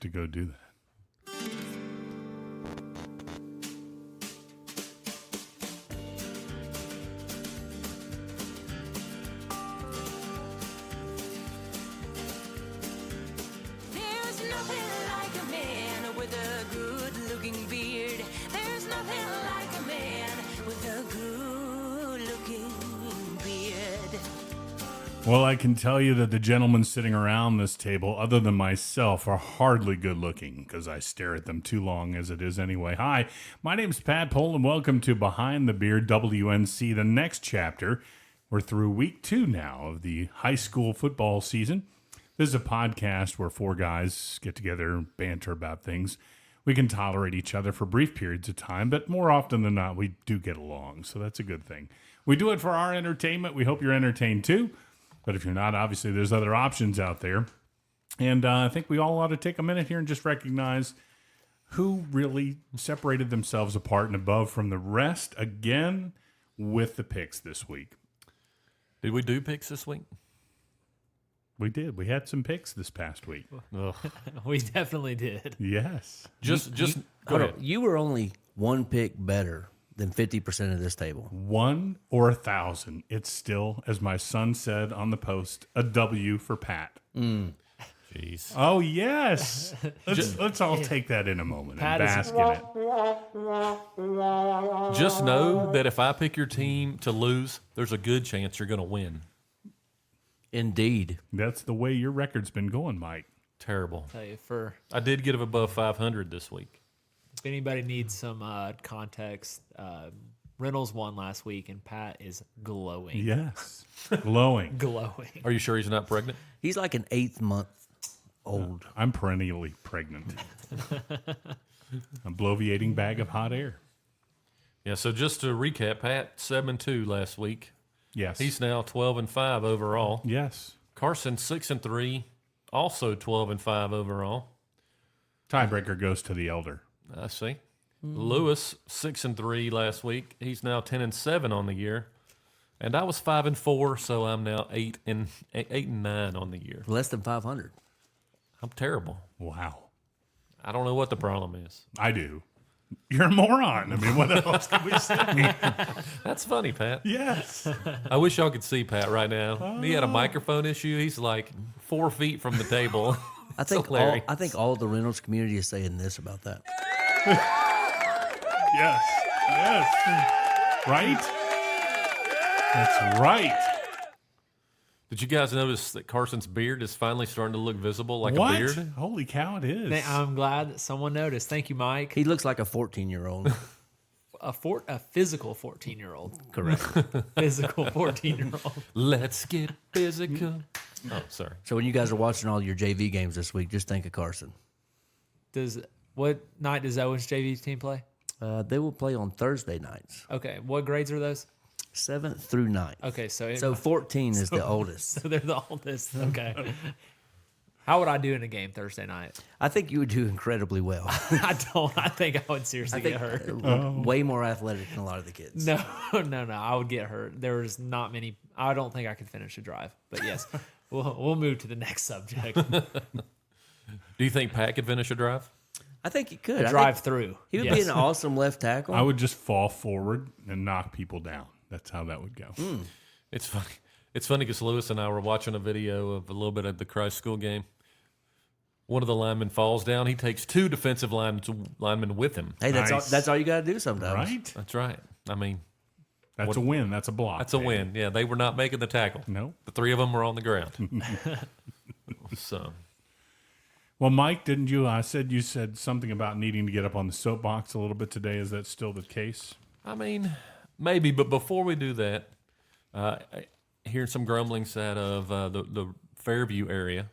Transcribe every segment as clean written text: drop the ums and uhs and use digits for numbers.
to go do that. There's nothing like a man with a good-looking beard. There's nothing like a man with a good-looking beard. Well, I can tell you that the gentlemen sitting around this table, other than myself, are hardly good looking because I stare at them too long as it is anyway. Hi, my name's Pat Pohl, and welcome to Behind the Beard WNC, the next chapter. We're through week 2 now of the high school football season. This is a podcast where 4 guys get together and banter about things. We can tolerate each other for brief periods of time, but more often than not, we do get along, so that's a good thing. We do it for our entertainment. We hope you're entertained too. But if you're not, obviously there's other options out there. And I think we all ought to take a minute here and just recognize who really separated themselves apart and above from the rest again with the picks this week. Did we do picks this week? We did. We had some picks this past week. Ugh. We definitely did. Yes. Just go Hold ahead. on. You were only one pick better than 50% of this table. 1 or 1,000. It's still, as my son said on the post, a W for Pat. Jeez. Oh, yes. Let's all take that in a moment Pat and is- bask in it. Just know that if I pick your team to lose, there's a good chance you're going to win. Indeed. That's the way your record's been going, Mike. Terrible. Tell you, for I did get above 500 this week. if anybody needs some context, Reynolds won last week, and Pat is glowing. Yes. Glowing. Glowing. Are you sure he's not pregnant? He's like an 8th month old. I'm perennially pregnant. A bloviating bag of hot air. Yeah, so just to recap, Pat 7-2 last week. Yes. He's now 12-5 overall. Yes. Carson 6-3, also 12-5 overall. Tiebreaker goes to the elder. I see. Lewis 6-3 last week. He's now 10-7 on the year, and I was 5-4, so I'm now 8-9 on the year. Less than 500. I'm terrible. Wow. I don't know what the problem is. I do. You're a moron. I mean, what else can we say? That's funny, Pat. Yes. I wish y'all could see Pat right now. He had a microphone issue. He's like 4 feet from the table. I think hilarious. all the Reynolds community is saying this about that. Yes. Yes. Right? That's right. Did you guys notice that Carson's beard is finally starting to look visible like What? a beard? Holy cow, it is. I'm glad that someone noticed. Thank you, Mike. He looks like a 14-year-old. A physical 14-year-old. Correct. Physical 14-year-old. Let's get physical. Oh, sorry. So when you guys are watching all your JV games this week, just think of Carson. What night does Owen's JV team play? They will play on Thursday nights, Okay, what grades are those? 7th through 9th. Okay, so So 14 is the oldest. so they're the oldest. Okay. How would I do in a game Thursday night? I think you would do incredibly well. I don't. I think I would seriously get hurt. Way more athletic than a lot of the kids. No, I would get hurt. There's not many. I don't think I could finish a drive. But yes, we'll move to the next subject. Do you think Pat could finish a drive? I think he could. I Drive think through. He would Yes. be an awesome left tackle. I would just fall forward and knock people down. That's how that would go. It's funny. It's funny because Lewis and I were watching a video of a little bit of the Christ School game. One of the linemen falls down. He takes 2 defensive linemen with him. Hey, Nice. that's all you got to do sometimes. Right? That's right. I mean, That's a win. That's a block. that's a win. Yeah, they were not making the tackle. No. The 3 of them were on the ground. So, Well, Mike, didn't you? You said something about needing to get up on the soapbox a little bit today. Is that still the case? I mean, maybe. But before we do that, hearing some grumblings out of the Fairview area.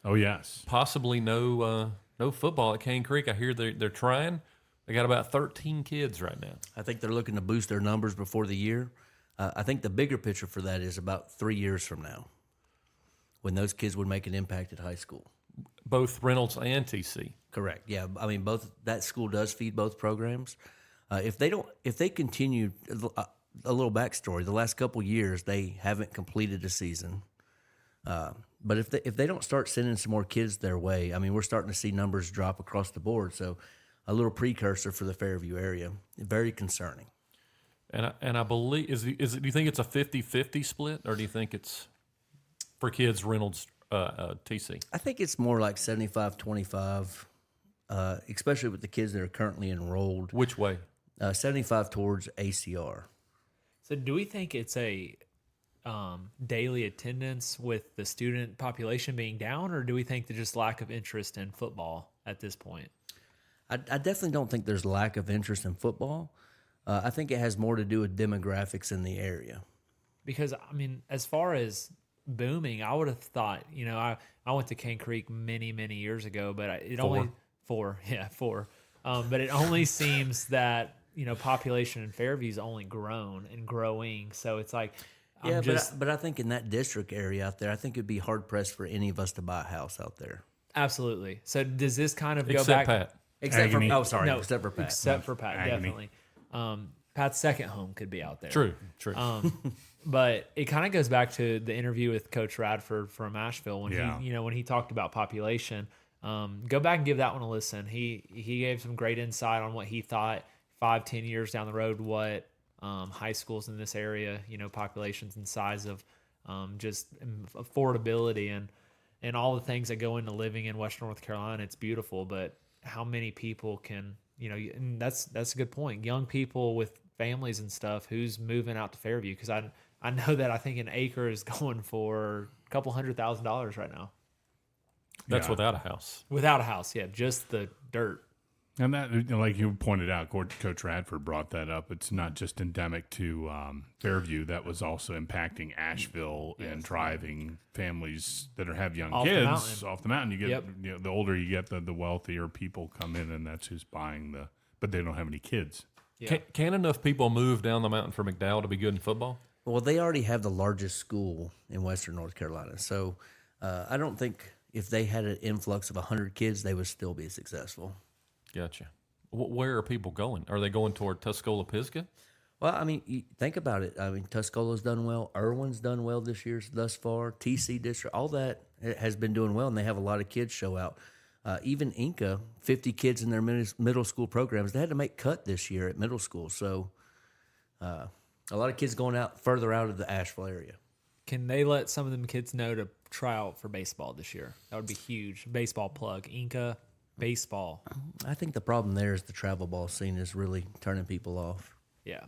Oh, yes. Possibly no football at Cane Creek. I hear they're trying. They got about 13 kids right now. I think they're looking to boost their numbers before the year. I think the bigger picture for that is about 3 years from now, when those kids would make an impact at high school. Both Reynolds and TC. Correct. Yeah, I mean both. That school does feed both programs. If they continue, a little backstory. The last couple years, they haven't completed a season. But if they don't start sending some more kids their way, I mean, we're starting to see numbers drop across the board. So a little precursor for the Fairview area. Very concerning. And I believe do you think it's a 50-50 split, or do you think it's for kids Reynolds TC? I think it's more like 75-25, especially with the kids that are currently enrolled. Which way? 75 towards ACR. So do we think it's a daily attendance with the student population being down, or do we think there's just lack of interest in football at this point? I definitely don't think there's lack of interest in football. I think it has more to do with demographics in the area. Because, I mean, as far as booming, I would have thought, I went to Cane Creek many, many years ago, but four. But it only seems that, population in Fairview's only grown and growing. So it's like, but I think in that district area out there, I think it'd be hard pressed for any of us to buy a house out there. Absolutely. So does this kind of go Except back? Pat. Except Agony. except for Pat. Except for Pat, Agony. definitely. Pat's second home could be out there. True. But it kind of goes back to the interview with Coach Radford from Asheville when when he talked about population. Go back and give that one a listen. He gave some great insight on what he thought 5-10 years down the road, what high schools in this area, populations and size of just affordability and all the things that go into living in Western North Carolina. It's beautiful, but how many people can, and that's a good point. Young people with families and stuff, who's moving out to Fairview? Because I know that I think an acre is going for a couple $100,000 right now. That's Yeah. without a house. Without a house, yeah, just the dirt. And that, like you pointed out, Coach Radford brought that up. It's not just endemic to Fairview. That was also impacting Asheville and driving families that have young Off the kids mountain. off the mountain. You get Yep. the older you get, the wealthier people come in, and that's who's buying but they don't have any kids. Yeah. Can enough people move down the mountain for McDowell to be good in football? Well, they already have the largest school in Western North Carolina. So I don't think if they had an influx of 100 kids, they would still be successful. Gotcha. Where are people going? Are they going toward Tuscola-Pisgah? Well, I mean, you think about it. I mean, Tuscola's done well. Irwin's done well this year thus far. TC District, all that has been doing well, and they have a lot of kids show out. Even Inca, 50 kids in their middle school programs. They had to make cut this year at middle school. So a lot of kids going out further out of the Asheville area. Can they let some of them kids know to try out for baseball this year? That would be huge. Baseball plug. Inca baseball. I think the problem there is the travel ball scene is really turning people off. Yeah.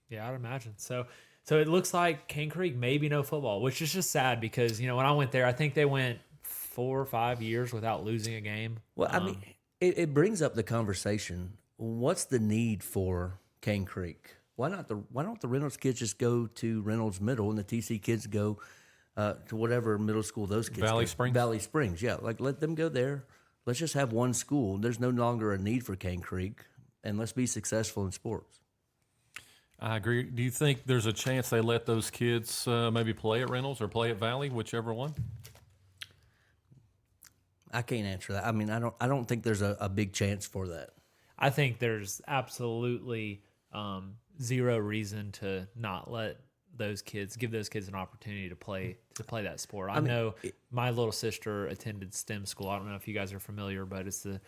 Yeah, I'd imagine. So it looks like Cane Creek maybe no football, which is just sad because, when I went there, I think they went 4 or 5 years without losing a game. Well, I mean, it brings up the conversation. What's the need for Cane Creek? Why don't the Reynolds kids just go to Reynolds Middle and the TC kids go to whatever middle school those kids Valley go? Springs? Valley Springs, yeah. Like let them go there. Let's just have one school. There's no longer a need for Cane Creek, and let's be successful in sports. I agree. Do you think there's a chance they let those kids maybe play at Reynolds or play at Valley, whichever one? I can't answer that. I mean, I don't think there's a big chance for that. I think there's absolutely zero reason to not let give those kids an opportunity to play that sport. I know my little sister attended STEM school. I don't know if you guys are familiar, but it's the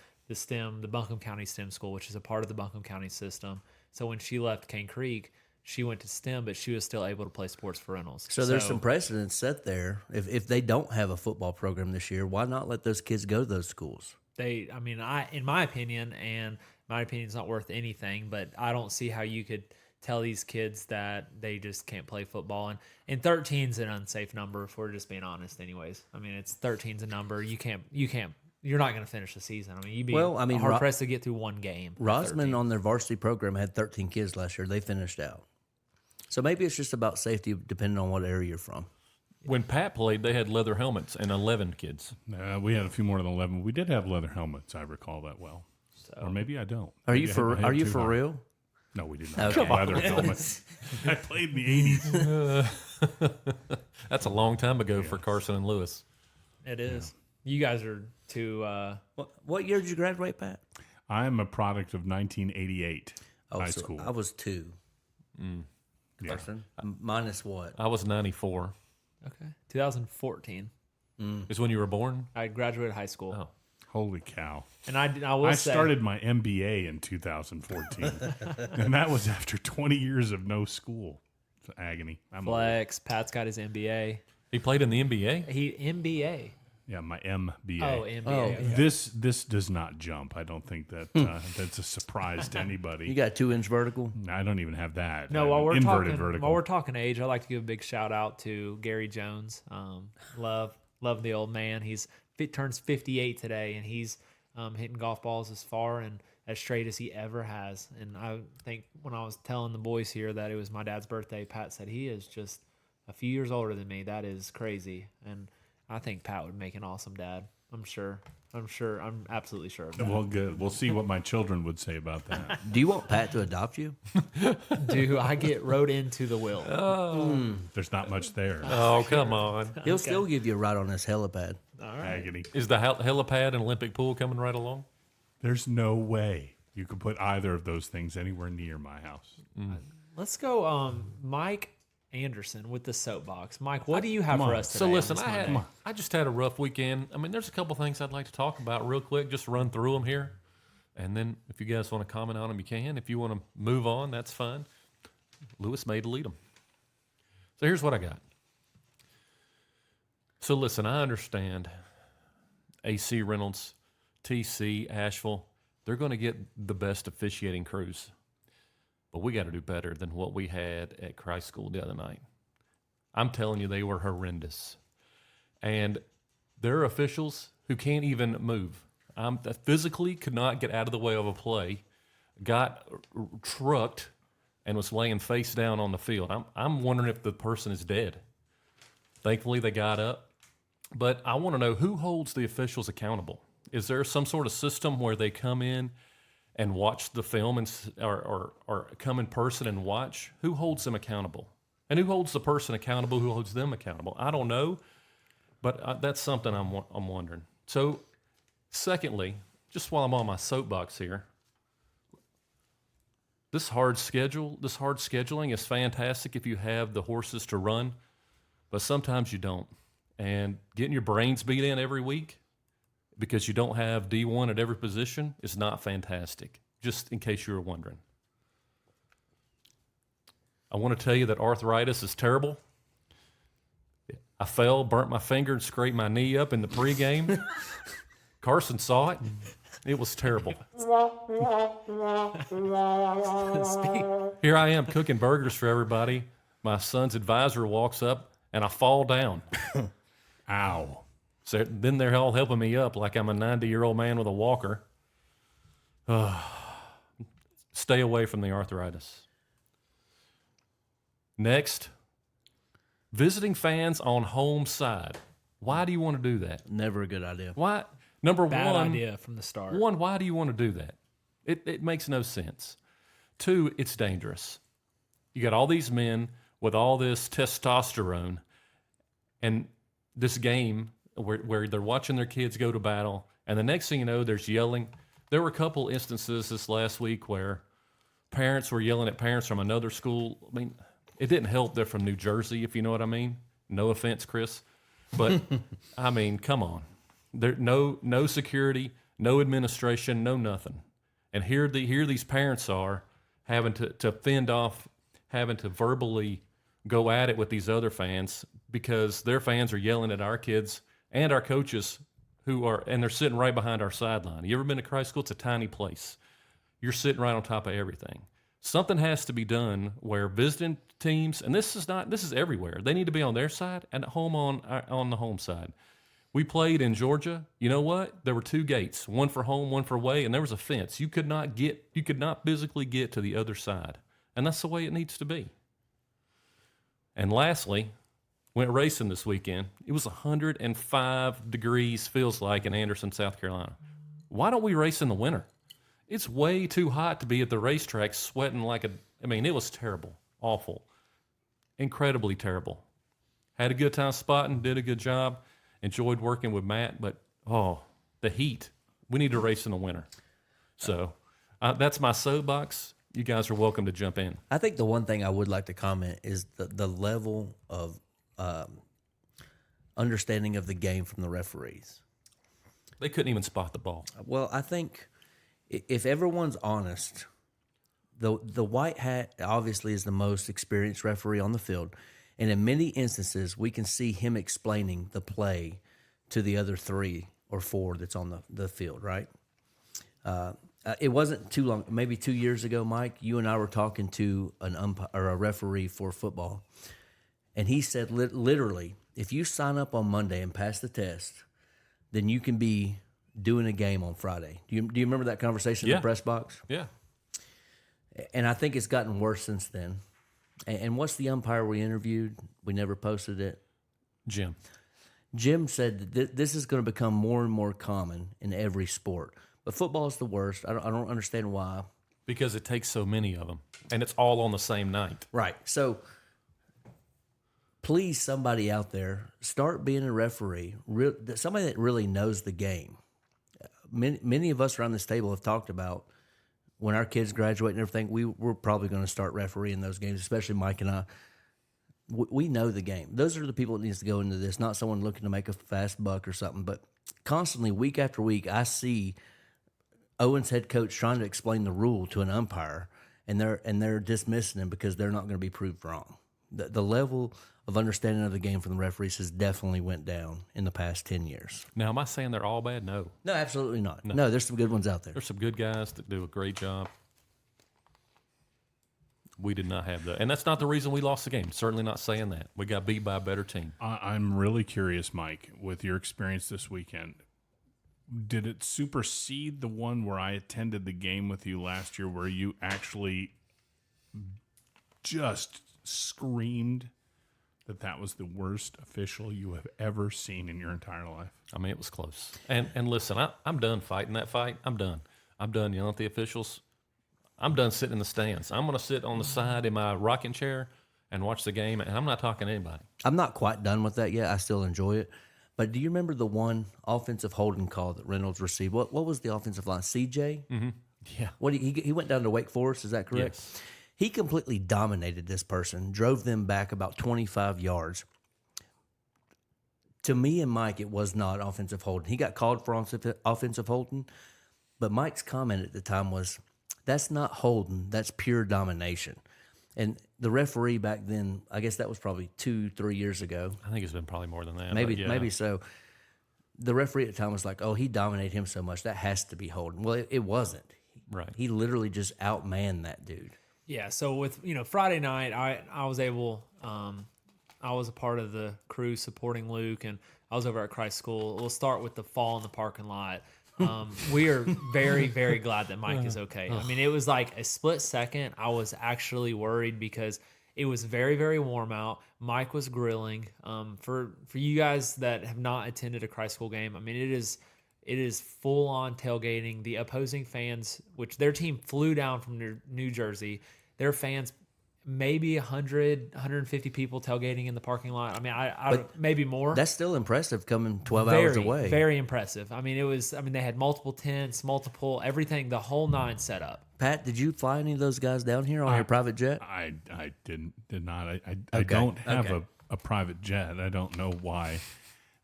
Buncombe County STEM school, which is a part of the Buncombe County system. So when she left Cane Creek, she went to STEM, but she was still able to play sports for Reynolds. So there's some precedents set there. If they don't have a football program this year, why not let those kids go to those schools? In my opinion, and my opinion's not worth anything, but I don't see how you could tell these kids that they just can't play football. And 13's an unsafe number if we're just being honest anyways. I mean, 13's a number. You're not going to finish the season. I mean, you'd be hard pressed to get through one game. Rosman on their varsity program had 13 kids last year. They finished out. So maybe it's just about safety depending on what area you're from. When Pat played, they had leather helmets and 11 kids. We had a few more than 11. We did have leather helmets. I recall that well. Or maybe I don't. Are Maybe you I for had too high. real? No, we did not Okay. have leather helmets. I played in the 80s. That's a long time ago for Carson and Lewis. It is. You guys are too. What year did you graduate, Pat? I'm a product of 1988 high so school. I was 2. Yeah. Carson? Minus what? I was 94. Okay. 2014. Is when you were born? I graduated high school. Oh. Holy cow. And I will I say, started my MBA in 2014. And that was after 20 years of no school. It's agony. I'm old. flex. Pat's got his MBA. He played in the NBA? MBA. Yeah, my MBA. Oh, MBA. Oh, okay. This does not jump. I don't think that that's a surprise to anybody. You got 2-inch vertical. I don't even have that. No, I while have we're an inverted talking, vertical. while we're talking age, I'd like to give a big shout out to Gary Jones. Love the old man. Turns 58 today, and he's hitting golf balls as far and as straight as he ever has. And I think when I was telling the boys here that it was my dad's birthday, Pat said he is just a few years older than me. That is crazy, and I think Pat would make an awesome dad. I'm sure. I'm absolutely sure of that. Well, good. We'll see what my children would say about that. Do you want Pat to adopt you? Do I get wrote into the will? There's not much there. Oh, come on. He'll still give you a ride on this helipad. All right. Agony. Is the helipad and Olympic pool coming right along? There's no way you could put either of those things anywhere near my house. Let's go, Mike Anderson with the soapbox. Mike, what do you have for us today? So listen, on this Monday? I just had a rough weekend. I mean, there's a couple things I'd like to talk about real quick, just run through them here. And then if you guys want to comment on them, you can. If you want to move on, that's fine. Lewis made to lead them. So here's what I got. So listen, I understand AC Reynolds, TC, Asheville, they're going to get the best officiating crews. But we got to do better than what we had at Christ School the other night. I'm telling you, they were horrendous. And there are officials who can't even move. Physically could not get out of the way of a play, got trucked, and was laying face down on the field. I'm wondering if the person is dead. Thankfully, they got up. But I want to know, who holds the officials accountable? Is there some sort of system where they come in and watch the film or come in person and watch? Who holds them accountable? And who holds the person accountable? Who holds them accountable? I don't know, but that's something I'm wondering. So, secondly, just while I'm on my soapbox here, this hard scheduling is fantastic if you have the horses to run, but sometimes you don't. And getting your brains beat in every week because you don't have D1 at every position is not fantastic, just in case you were wondering. I want to tell you that arthritis is terrible. I fell, burnt my finger, and scraped my knee up in the pregame. Carson saw it. It was terrible. Here I am cooking burgers for everybody. My son's advisor walks up, and I fall down. Ow. So then they're all helping me up like I'm a 90-year-old man with a walker. Stay away from the arthritis. Next, visiting fans on home side. Why do you want to do that? Never a good idea. Why? Number Bad one, idea from the start. One, why do you want to do that? It makes no sense. Two, it's dangerous. You got all these men with all this testosterone and this game where they're watching their kids go to battle, and the next thing you know, there's yelling. There were a couple instances this last week where parents were yelling at parents from another school. I mean, it didn't help they're from New Jersey, if you know what I mean. No offense, Chris. But, I mean, come on. There no security, no administration, no nothing. And here these parents are having to fend off, having to verbally go at it with these other fans because their fans are yelling at our kids and our coaches and they're sitting right behind our sideline. You ever been to Christ School? It's a tiny place. You're sitting right on top of everything. Something has to be done where visiting teams, and this is everywhere. They need to be on their side and at home on the home side. We played in Georgia. You know what? There were two gates, one for home, one for away, and there was a fence. You could not physically get to the other side. And that's the way it needs to be. And lastly, went racing this weekend. It was 105 degrees, feels like, in Anderson, South Carolina. Why don't we race in the winter? It's way too hot to be at the racetrack sweating it was terrible, awful, incredibly terrible. Had a good time spotting, did a good job, enjoyed working with Matt, but, the heat. We need to race in the winter. So that's my soapbox. You guys are welcome to jump in. I think the one thing I would like to comment is the level of understanding of the game from the referees. They couldn't even spot the ball. Well, I think if everyone's honest, the white hat obviously is the most experienced referee on the field, and in many instances, we can see him explaining the play to the other 3 or 4 that's on the field, right? It wasn't too long, maybe 2 years ago, Mike, you and I were talking to an umpire or a referee for football, and he said literally, if you sign up on Monday and pass the test, then you can be doing a game on Friday. Do you remember that conversation in Yeah. the press box? Yeah. And I think it's gotten worse since then. And what's the umpire we interviewed? We never posted it. Jim. Jim said that this is going to become more and more common in every sport. But football is the worst. I don't understand why. Because it takes so many of them, and it's all on the same night. Right. So please, somebody out there, start being a referee, somebody that really knows the game. Many of us around this table have talked about when our kids graduate and everything, we're probably going to start refereeing those games, especially Mike and I. We know the game. Those are the people that needs to go into this, not someone looking to make a fast buck or something. But constantly, week after week, I see Owens head coach trying to explain the rule to an umpire, and they're dismissing him because they're not going to be proved wrong. The level of understanding of the game from the referees has definitely went down in the past 10 years. Now, am I saying they're all bad? No. No, absolutely not. No, there's some good ones out there. There's some good guys that do a great job. We did not have that. And that's not the reason we lost the game. Certainly not saying that. We got beat by a better team. I'm really curious, Mike, with your experience this weekend. Did it supersede the one where I attended the game with you last year where you actually just screamed that was the worst official you have ever seen in your entire life? I mean, it was close. And listen, I'm done fighting that fight. I'm done. I'm done yelling at the officials. I'm done sitting in the stands. I'm going to sit on the side in my rocking chair and watch the game, and I'm not talking to anybody. I'm not quite done with that yet. I still enjoy it. But do you remember the one offensive holding call that Reynolds received? What was the offensive line? CJ? Mm-hmm. Yeah. What he went down to Wake Forest, is that correct? Yes. He completely dominated this person, drove them back about 25 yards. To me and Mike, it was not offensive holding. He got called for offensive holding, but Mike's comment at the time was, that's not holding, that's pure domination. And the referee back then, I guess that was probably 2-3 years ago. I think it's been probably more than that. Maybe but yeah. maybe so. The referee at the time was like, oh, he dominated him so much, that has to be holding. Well, it wasn't. Right. He literally just outmanned that dude. Yeah, so with Friday night, I was able, I was a part of the crew supporting Luke, and I was over at Christ School. We'll start with the fall in the parking lot. We are very, very glad that Mike is okay. I mean, it was like a split second. I was actually worried because it was very, very warm out. Mike was grilling. For you guys that have not attended a Christ School game, I mean, it is full on tailgating. The opposing fans, which their team flew down from New Jersey, their fans, maybe 100, 150 people tailgating in the parking lot. I mean, I maybe more. That's still impressive coming 12 hours away. Very impressive. I mean, they had multiple tents, everything, the whole nine set up. Pat, did you fly any of those guys down here on your private jet? I did not. I don't have a private jet. I don't know why.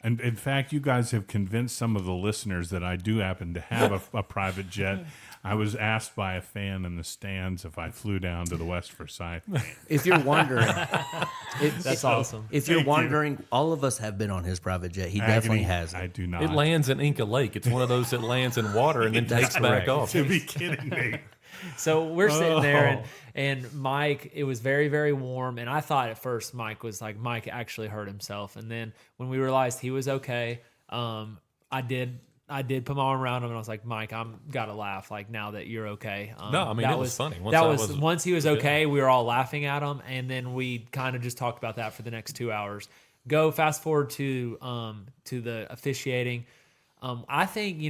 And in fact, you guys have convinced some of the listeners that I do happen to have a private jet. I was asked by a fan in the stands if I flew down to the West Forsyth. If you're wondering, That's awesome. If you're wondering, all of us have been on his private jet. He definitely has. I do not. It lands in Inca Lake. It's one of those that lands in water and then takes back off. To be kidding me. So we're sitting there, and Mike, it was very, very warm. And I thought at first Mike actually hurt himself. And then when we realized he was okay, I did put my arm around him, and I was like, Mike, I'm got to laugh, like, now that you're okay. No, I mean, it was funny. Once he was okay, we were all laughing at him, and then we kind of just talked about that for the next 2 hours. Go fast forward to the officiating. I think,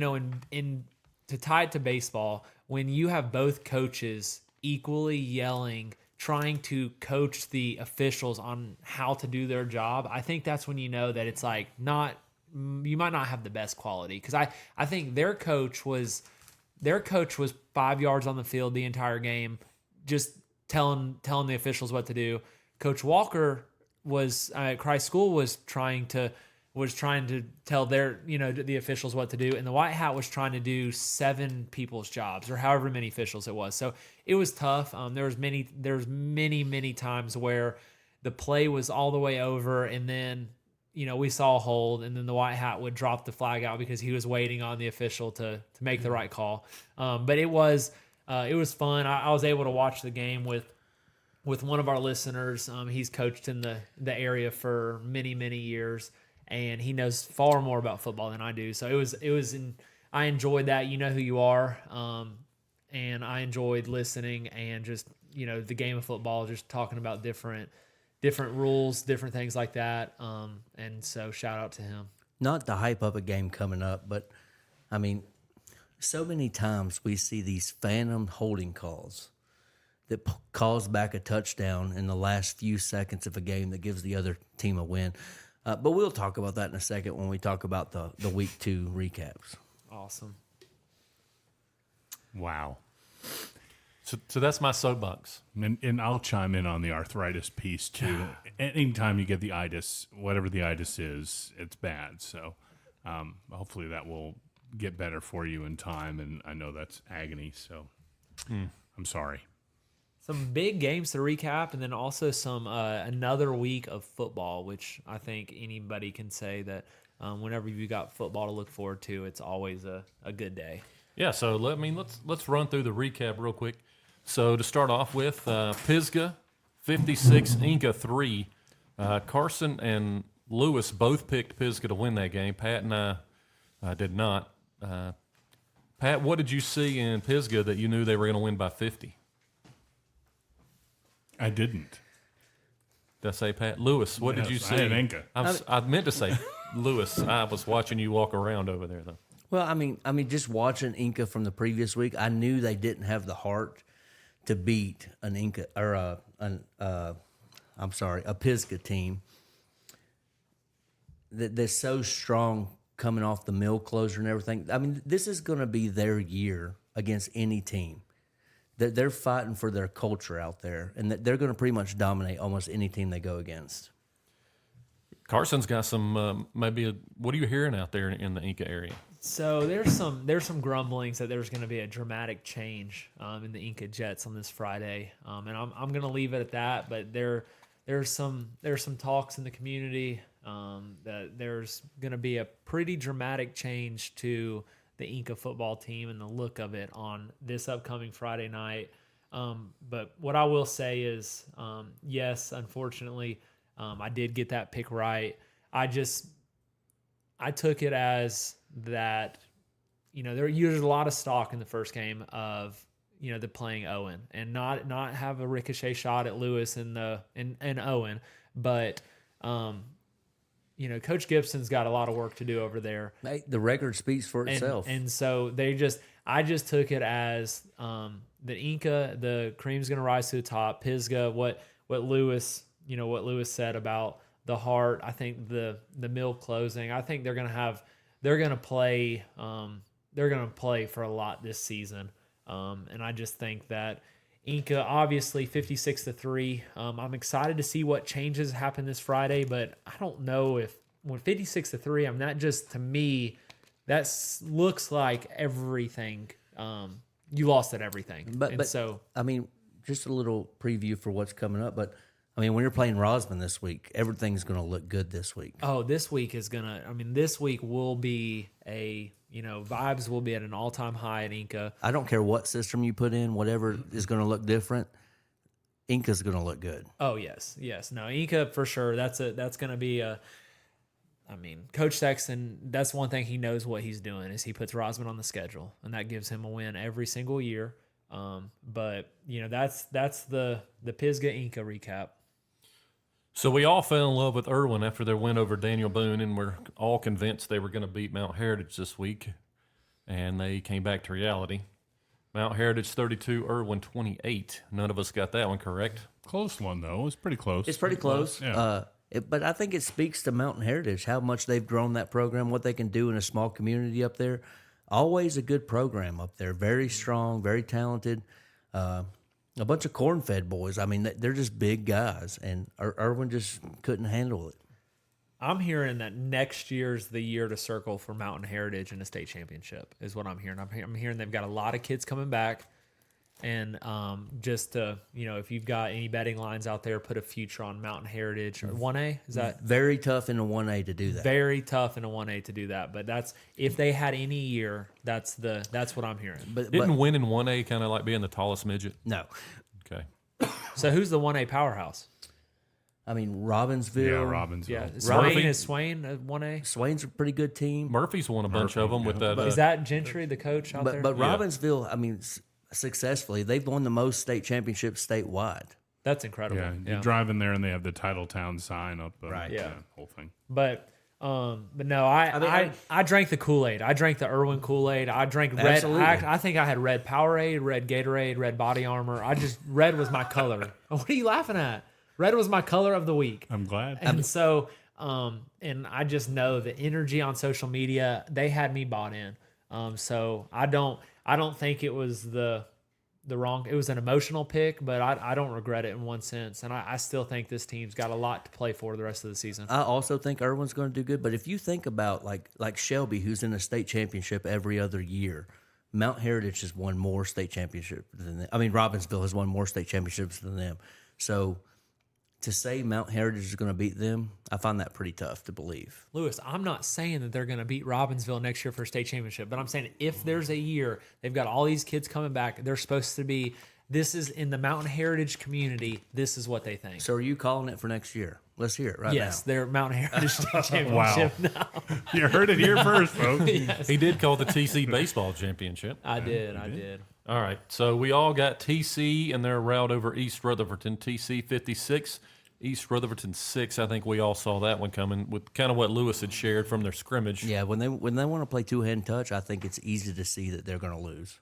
in to tie it to baseball, when you have both coaches equally yelling, trying to coach the officials on how to do their job, I think that's when you know that it's like you might not have the best quality. Because I think their coach was 5 yards on the field the entire game, just telling the officials what to do. Coach Walker was at Christ School was trying to was trying to tell the officials what to do, and the white hat was trying to do 7 people's jobs or however many officials it was. So it was tough. There was many times where the play was all the way over, and then we saw a hold, and then the white hat would drop the flag out because he was waiting on the official to make the right call. But it was fun. I was able to watch the game with one of our listeners. He's coached in the area for many years, and he knows far more about football than I do. So I enjoyed that. You know who you are, and I enjoyed listening and just the game of football, just talking about different rules, different things like that. And so shout out to him. Not to hype up a game coming up, but I mean, so many times we see these phantom holding calls that calls back a touchdown in the last few seconds of a game that gives the other team a win. But we'll talk about that in a second when we talk about the week 2 recaps. Awesome. Wow. So that's my soapbox. And I'll chime in on the arthritis piece too. Anytime you get the itis, whatever the itis is, it's bad. So hopefully that will get better for you in time. And I know that's agony. So I'm sorry. Some big games to recap, and then also some another week of football, which I think anybody can say that whenever you got football to look forward to, it's always a good day. Yeah, so let's run through the recap real quick. So to start off with, Pisgah 56, Inca 3. Carson and Lewis both picked Pisgah to win that game. Pat and I did not. Pat, what did you see in Pisgah that you knew they were going to win by 50? I didn't. Did I say Pat? Lewis, what did you see? I had Inca. I meant to say Lewis. I was watching you walk around over there, though. Well, I mean, just watching Inca from the previous week, I knew they didn't have the heart to beat an Inca or a Pisgah team they're so strong coming off the mill closure and everything. I mean, this is going to be their year against any team. They're fighting for their culture out there, and they're going to pretty much dominate almost any team they go against. Carson's got some what are you hearing out there in the Inca area? So there's some grumblings that there's going to be a dramatic change in the Inca Jets on this Friday, and I'm going to leave it at that. But there's some talks in the community that there's going to be a pretty dramatic change to the Inca football team and the look of it on this upcoming Friday night. But what I will say is, yes, unfortunately, I did get that pick right. I took it as that, there was a lot of stock in the first game of, the playing Owen and not have a ricochet shot at Lewis and Owen, but, Coach Gibson's got a lot of work to do over there. The record speaks for itself. And so I just took it as the Inca, the cream's going to rise to the top. Pisgah, what Lewis said about the heart. I think the mill closing. I think they're going to play for a lot this season. And I just think that Inca, obviously 56-3. I'm excited to see what changes happen this Friday, but I don't know if when 56-3, to me, that looks like everything. You lost at everything. But so, I mean, just a little preview for what's coming up. But I mean, when you're playing Rosman this week, everything's going to look good this week. Oh, this week will be vibes will be at an all-time high at Inca. I don't care what system you put in, whatever is going to look different, Inca's going to look good. Oh, yes. No, Inca for sure. That's going to be Coach Sexton, that's one thing he knows what he's doing is he puts Rosman on the schedule, and that gives him a win every single year. But that's the Pisgah Inca recap. So we all fell in love with Irwin after their win over Daniel Boone, and we're all convinced they were going to beat Mount Heritage this week, and they came back to reality. Mount Heritage 32, Irwin 28. None of us got that one correct. Close one, though. It was pretty close. It's pretty close. Yeah. But I think it speaks to Mountain Heritage, how much they've grown that program, what they can do in a small community up there. Always a good program up there. Very strong, very talented. A bunch of corn-fed boys. I mean, they're just big guys, and Irwin just couldn't handle it. I'm hearing that next year's the year to circle for Mountain Heritage in a state championship is what I'm hearing. I'm hearing they've got a lot of kids coming back, and just to, if you've got any betting lines out there, put a future on Mountain Heritage or 1A. Is that Very tough in a 1A to do that. very tough in a 1A to do that? But that's if they had any year, that's what I'm hearing. But Isn't winning 1A kind of like being the tallest midget? no, Okay. So who's the 1A powerhouse? I mean Robbinsville. Yeah, Robbinsville. Yeah, Murphy. is Swain a 1A? Swain's a pretty good team. Murphy's won a bunch of them with that. Is that Gentry, the coach out there? But Robbinsville, I mean, successfully, they've won the most state championships statewide. That's incredible. Yeah, Yeah. you drive in there and they have the Titletown sign up. Right. Yeah. whole thing. But no, I drank the Kool-Aid. I drank the Irwin Kool-Aid. I drank red. Absolutely. I think I had red Powerade, red Gatorade, red body armor. Red was my color. What are you laughing at? Red was my color of the week. I'm glad. And so, and I just know the energy on social media, they had me bought in. So I don't think it was the wrong, it was an emotional pick, but I don't regret it in one sense. And I still think this team's got a lot to play for the rest of the season. I also think Irwin's going to do good. But if you think about like Shelby, who's in a state championship every other year, Mount Heritage has won more state championships than them. I mean, Robbinsville has won more state championships than them. So to say Mount Heritage is going to beat them, I find that pretty tough to believe. Lewis, I'm not saying that they're going to beat Robbinsville next year for a state championship, but I'm saying if there's a year, they've got all these kids coming back, they're supposed to be, this is in the Mountain Heritage community, this is what they think. So are you calling it for next year? Let's hear it right Yes, now. they're Mountain Heritage State Championship now. You heard it here first, folks. He did call the TC baseball championship. I did. All right, so we all got TC and their route over East Rutherford. TC 56, East Rutherford 6. I think we all saw that one coming with kind of what Lewis had shared from their scrimmage. Yeah, when they want to play two-hand touch, I think it's easy to see that they're going to lose.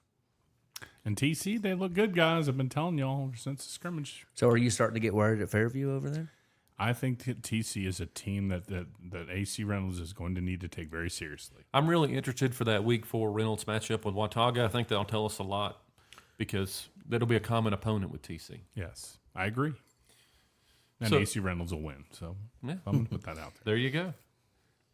And TC, they look good, guys. I've been telling y'all ever since the scrimmage. So are you starting to get worried at Fairview over there? I think that TC is a team that AC Reynolds is going to need to take very seriously. I'm really interested for that Week 4 Reynolds matchup with Watauga. I think that'll tell us a lot because that'll be a common opponent with TC. Yes, I agree. And So- AC Reynolds will win. So Yeah. I'm going to put that out there. There you go.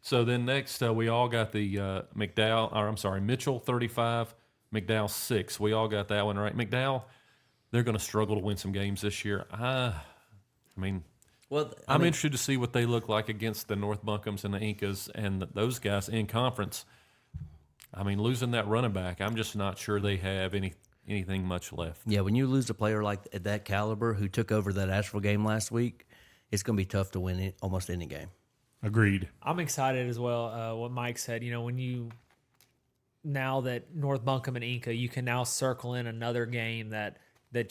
So then next, we all got the Mitchell 35, McDowell 6. We all got that one right. McDowell, they're going to struggle to win some games this year. I mean, Well, I'm interested to see what they look like against the North Buncombe's and the Incas and those guys in conference. I mean, losing that running back, I'm just not sure they have anything much left. yeah, when you lose a player like at that caliber who took over that Asheville game last week, it's going to be tough to win almost any game. Agreed. I'm excited as well. What Mike said, now that North Buncombe and Inca, you can now circle in another game that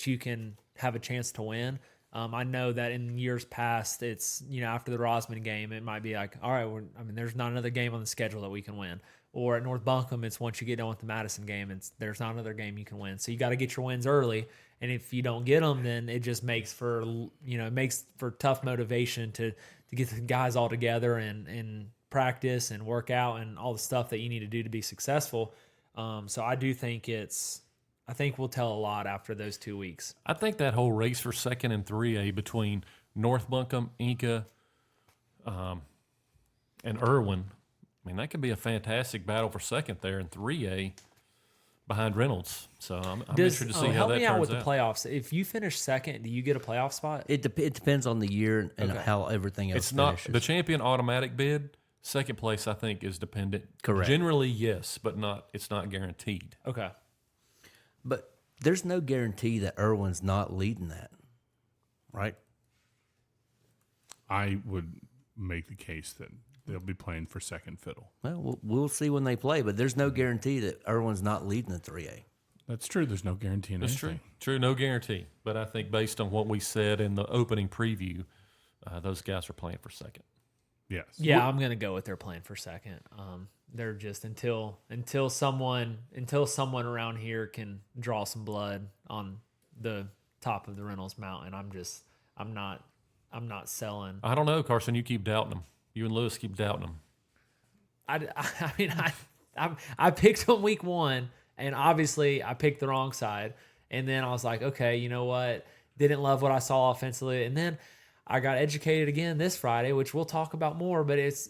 you can have a chance to win. I know that in years past, it's, after the Rosman game, it might be like, all right, there's not another game on the schedule that we can win. Or at North Buncombe, it's once you get done with the Madison game, there's not another game you can win. So you got to get your wins early. And if you don't get them, then it just makes for tough motivation to get the guys all together and practice and work out and all the stuff that you need to do to be successful. So I do think I think we'll tell a lot after those 2 weeks. I think that whole race for second and 3A between North Buncombe, Inca, and Irwin, that could be a fantastic battle for second there in 3A behind Reynolds. So I'm interested to see how help that me out turns with the playoffs. If you finish second, do you get a playoff spot? It depends on the year and Okay. how everything else It's not finishes. the champion automatic bid. Second place, I think, is dependent. Correct. Generally, yes, but it's not guaranteed. Okay. But there's no guarantee that Irwin's not leading that, right? I would make the case that they'll be playing for second fiddle. Well, we'll see when they play, but there's no guarantee that Irwin's not leading the 3A. That's true. There's no guarantee in That's anything. true. True, no guarantee. But I think based on what we said in the opening preview, those guys are playing for second. Yes. Yeah, I'm gonna go with their plan for second. They're just until someone around here can draw some blood on the top of the Reynolds Mountain. I'm not selling. I don't know, Carson. You keep doubting them. You and Lewis keep doubting them. I picked them week 1, and obviously I picked the wrong side. And then I was like, okay, you know what? Didn't love what I saw offensively, and then I got educated again this Friday, which we'll talk about more, but it's,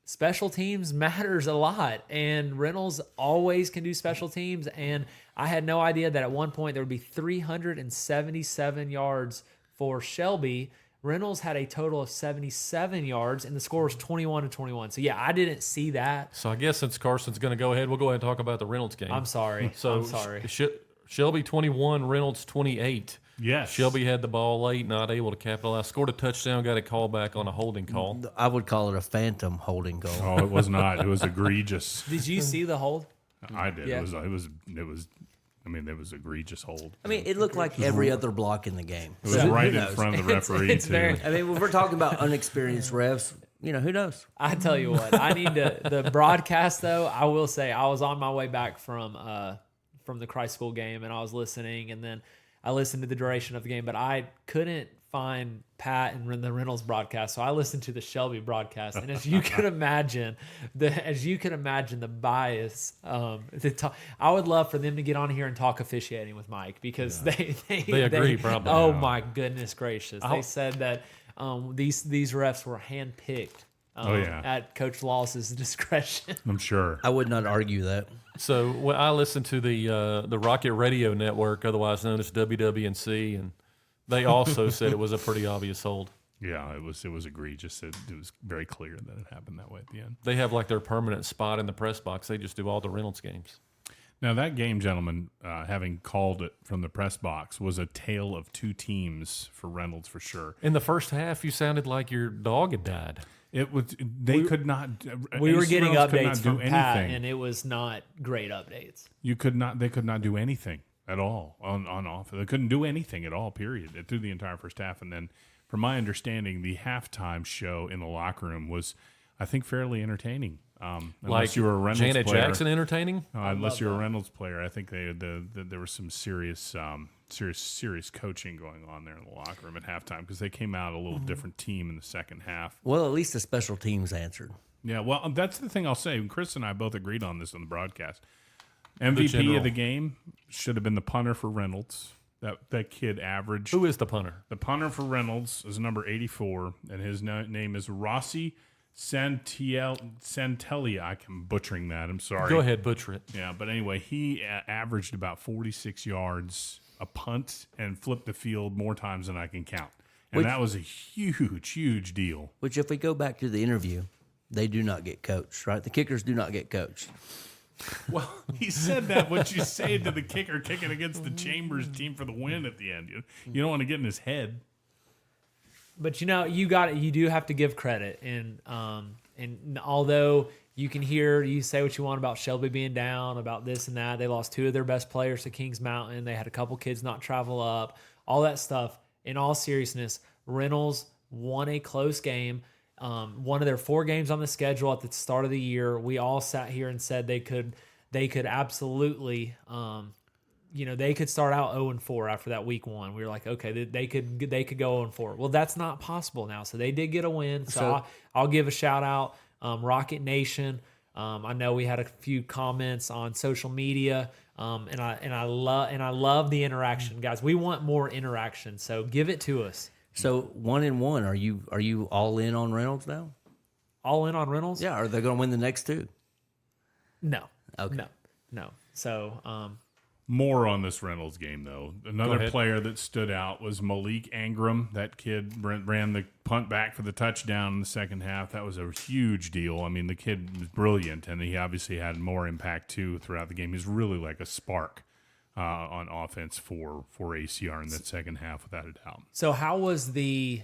special teams matters a lot, and Reynolds always can do special teams. And I had no idea that at one point there would be 377 yards for Shelby. Reynolds had a total of 77 yards, and the score was 21-21. So, yeah, I didn't see that. So I guess since Carson's going to go ahead, we'll go ahead and talk about the Reynolds game. I'm sorry. So I'm sorry. Shelby 21, Reynolds 28. Yes. Shelby had the ball late, not able to capitalize. Scored a touchdown, got a call back on a holding call. I would call it a phantom holding goal. Oh, it was not. It was egregious. Did you see the hold? I did. Yeah. It was egregious hold. I mean, it looked like every other block in the game. It was So, right who in knows? front of the referee, It's too. very- I mean, when we're talking about unexperienced refs, who knows? I tell you what, I need to the broadcast though. I will say I was on my way back from the Christ School game, and I was listening, and then I listened to the duration of the game, but I couldn't find Pat and the Reynolds broadcast, so I listened to the Shelby broadcast. And as you can imagine, the bias. I would love for them to get on here and talk officiating with Mike, because they agree, probably. Oh Yeah. my goodness gracious! They said that these refs were handpicked. At Coach Laws's discretion. I'm sure. I would not argue that. So I listened to the Rocket Radio Network, otherwise known as WWNC, and they also said it was a pretty obvious hold. Yeah, it was egregious. It was very clear that it happened that way at the end. They have like their permanent spot in the press box. They just do all the Reynolds games. Now, that game, gentlemen, having called it from the press box, was a tale of two teams for Reynolds for sure. In the first half, you sounded like your dog had died. It was they could not. We were AC getting Reynolds could updates not do from Pat, anything. and it was not great updates. You could not. They could not do anything at all on off. They couldn't do anything at all. Period. Through the entire first half, and then, from my understanding, the halftime show in the locker room was, I think, fairly entertaining. Unless Like you were a Reynolds Janet player. Jackson entertaining? Unless you're a Reynolds player, I think there was some serious coaching going on there in the locker room at halftime, because they came out a little different team in the second half. Well, at least the special teams answered. Yeah, well, that's the thing I'll say. Chris and I both agreed on this on the broadcast. MVP general. of the game should have been the punter for Reynolds. That kid averaged. Who is the punter? The punter for Reynolds is number 84, and his name is Rossi Santellia. I'm butchering that. I'm sorry. Go ahead, butcher it. Yeah, but anyway, he averaged about 46 yards a punt and flipped the field more times than I can count. And that was a huge, huge deal. Which, if we go back to the interview, they do not get coached, right? The kickers do not get coached. Well, he said that what you say to the kicker kicking against the Chambers team for the win at the end. You don't want to get in his head. But you do have to give credit, and although you say what you want about Shelby being down, about this and that, they lost two of their best players to Kings Mountain. They had a couple kids not travel up, all that stuff. In all seriousness, Reynolds won a close game. One of their 4 games on the schedule at the start of the year. We all sat here and said they could absolutely. They could start out 0-4 after that week 1. We were like, okay, they could go 0-4. Well, that's not possible now. So they did get a win. So I'll give a shout out, Rocket Nation. I know we had a few comments on social media, and I love the interaction, guys. We want more interaction, so give it to us. So 1-1, are you all in on Reynolds now? All in on Reynolds? Yeah, are they going to win the next 2? No. Okay. No. So More on this Reynolds game, though. Another ahead. player that stood out was Malik Angram. That kid ran the punt back for the touchdown in the second half. That was a huge deal. I mean, the kid was brilliant, and he obviously had more impact, too, throughout the game. He's really like a spark on offense for ACR in that second half, without a doubt. So how was the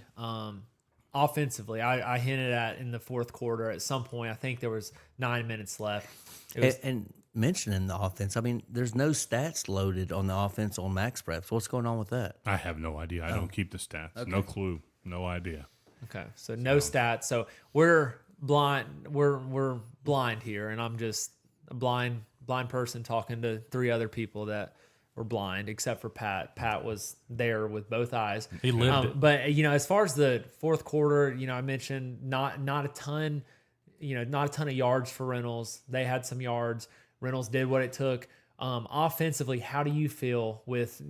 offensively? I hinted at in the fourth quarter at some point. I think there was 9 minutes left. It was, And mentioning the offense, I mean, there's no stats loaded on the offense on Max Preps. What's going on with that? I have no idea. I don't keep the stats. No clue. No idea. okay, so no stats. So we're blind. We're blind here, and I'm just a blind person talking to 3 other people that were blind, except for Pat. Pat was there with both eyes. He lived it. But as far as the fourth quarter, I mentioned not a ton, not a ton of yards for Reynolds. They had some yards. Reynolds did what it took. Offensively, how do you feel with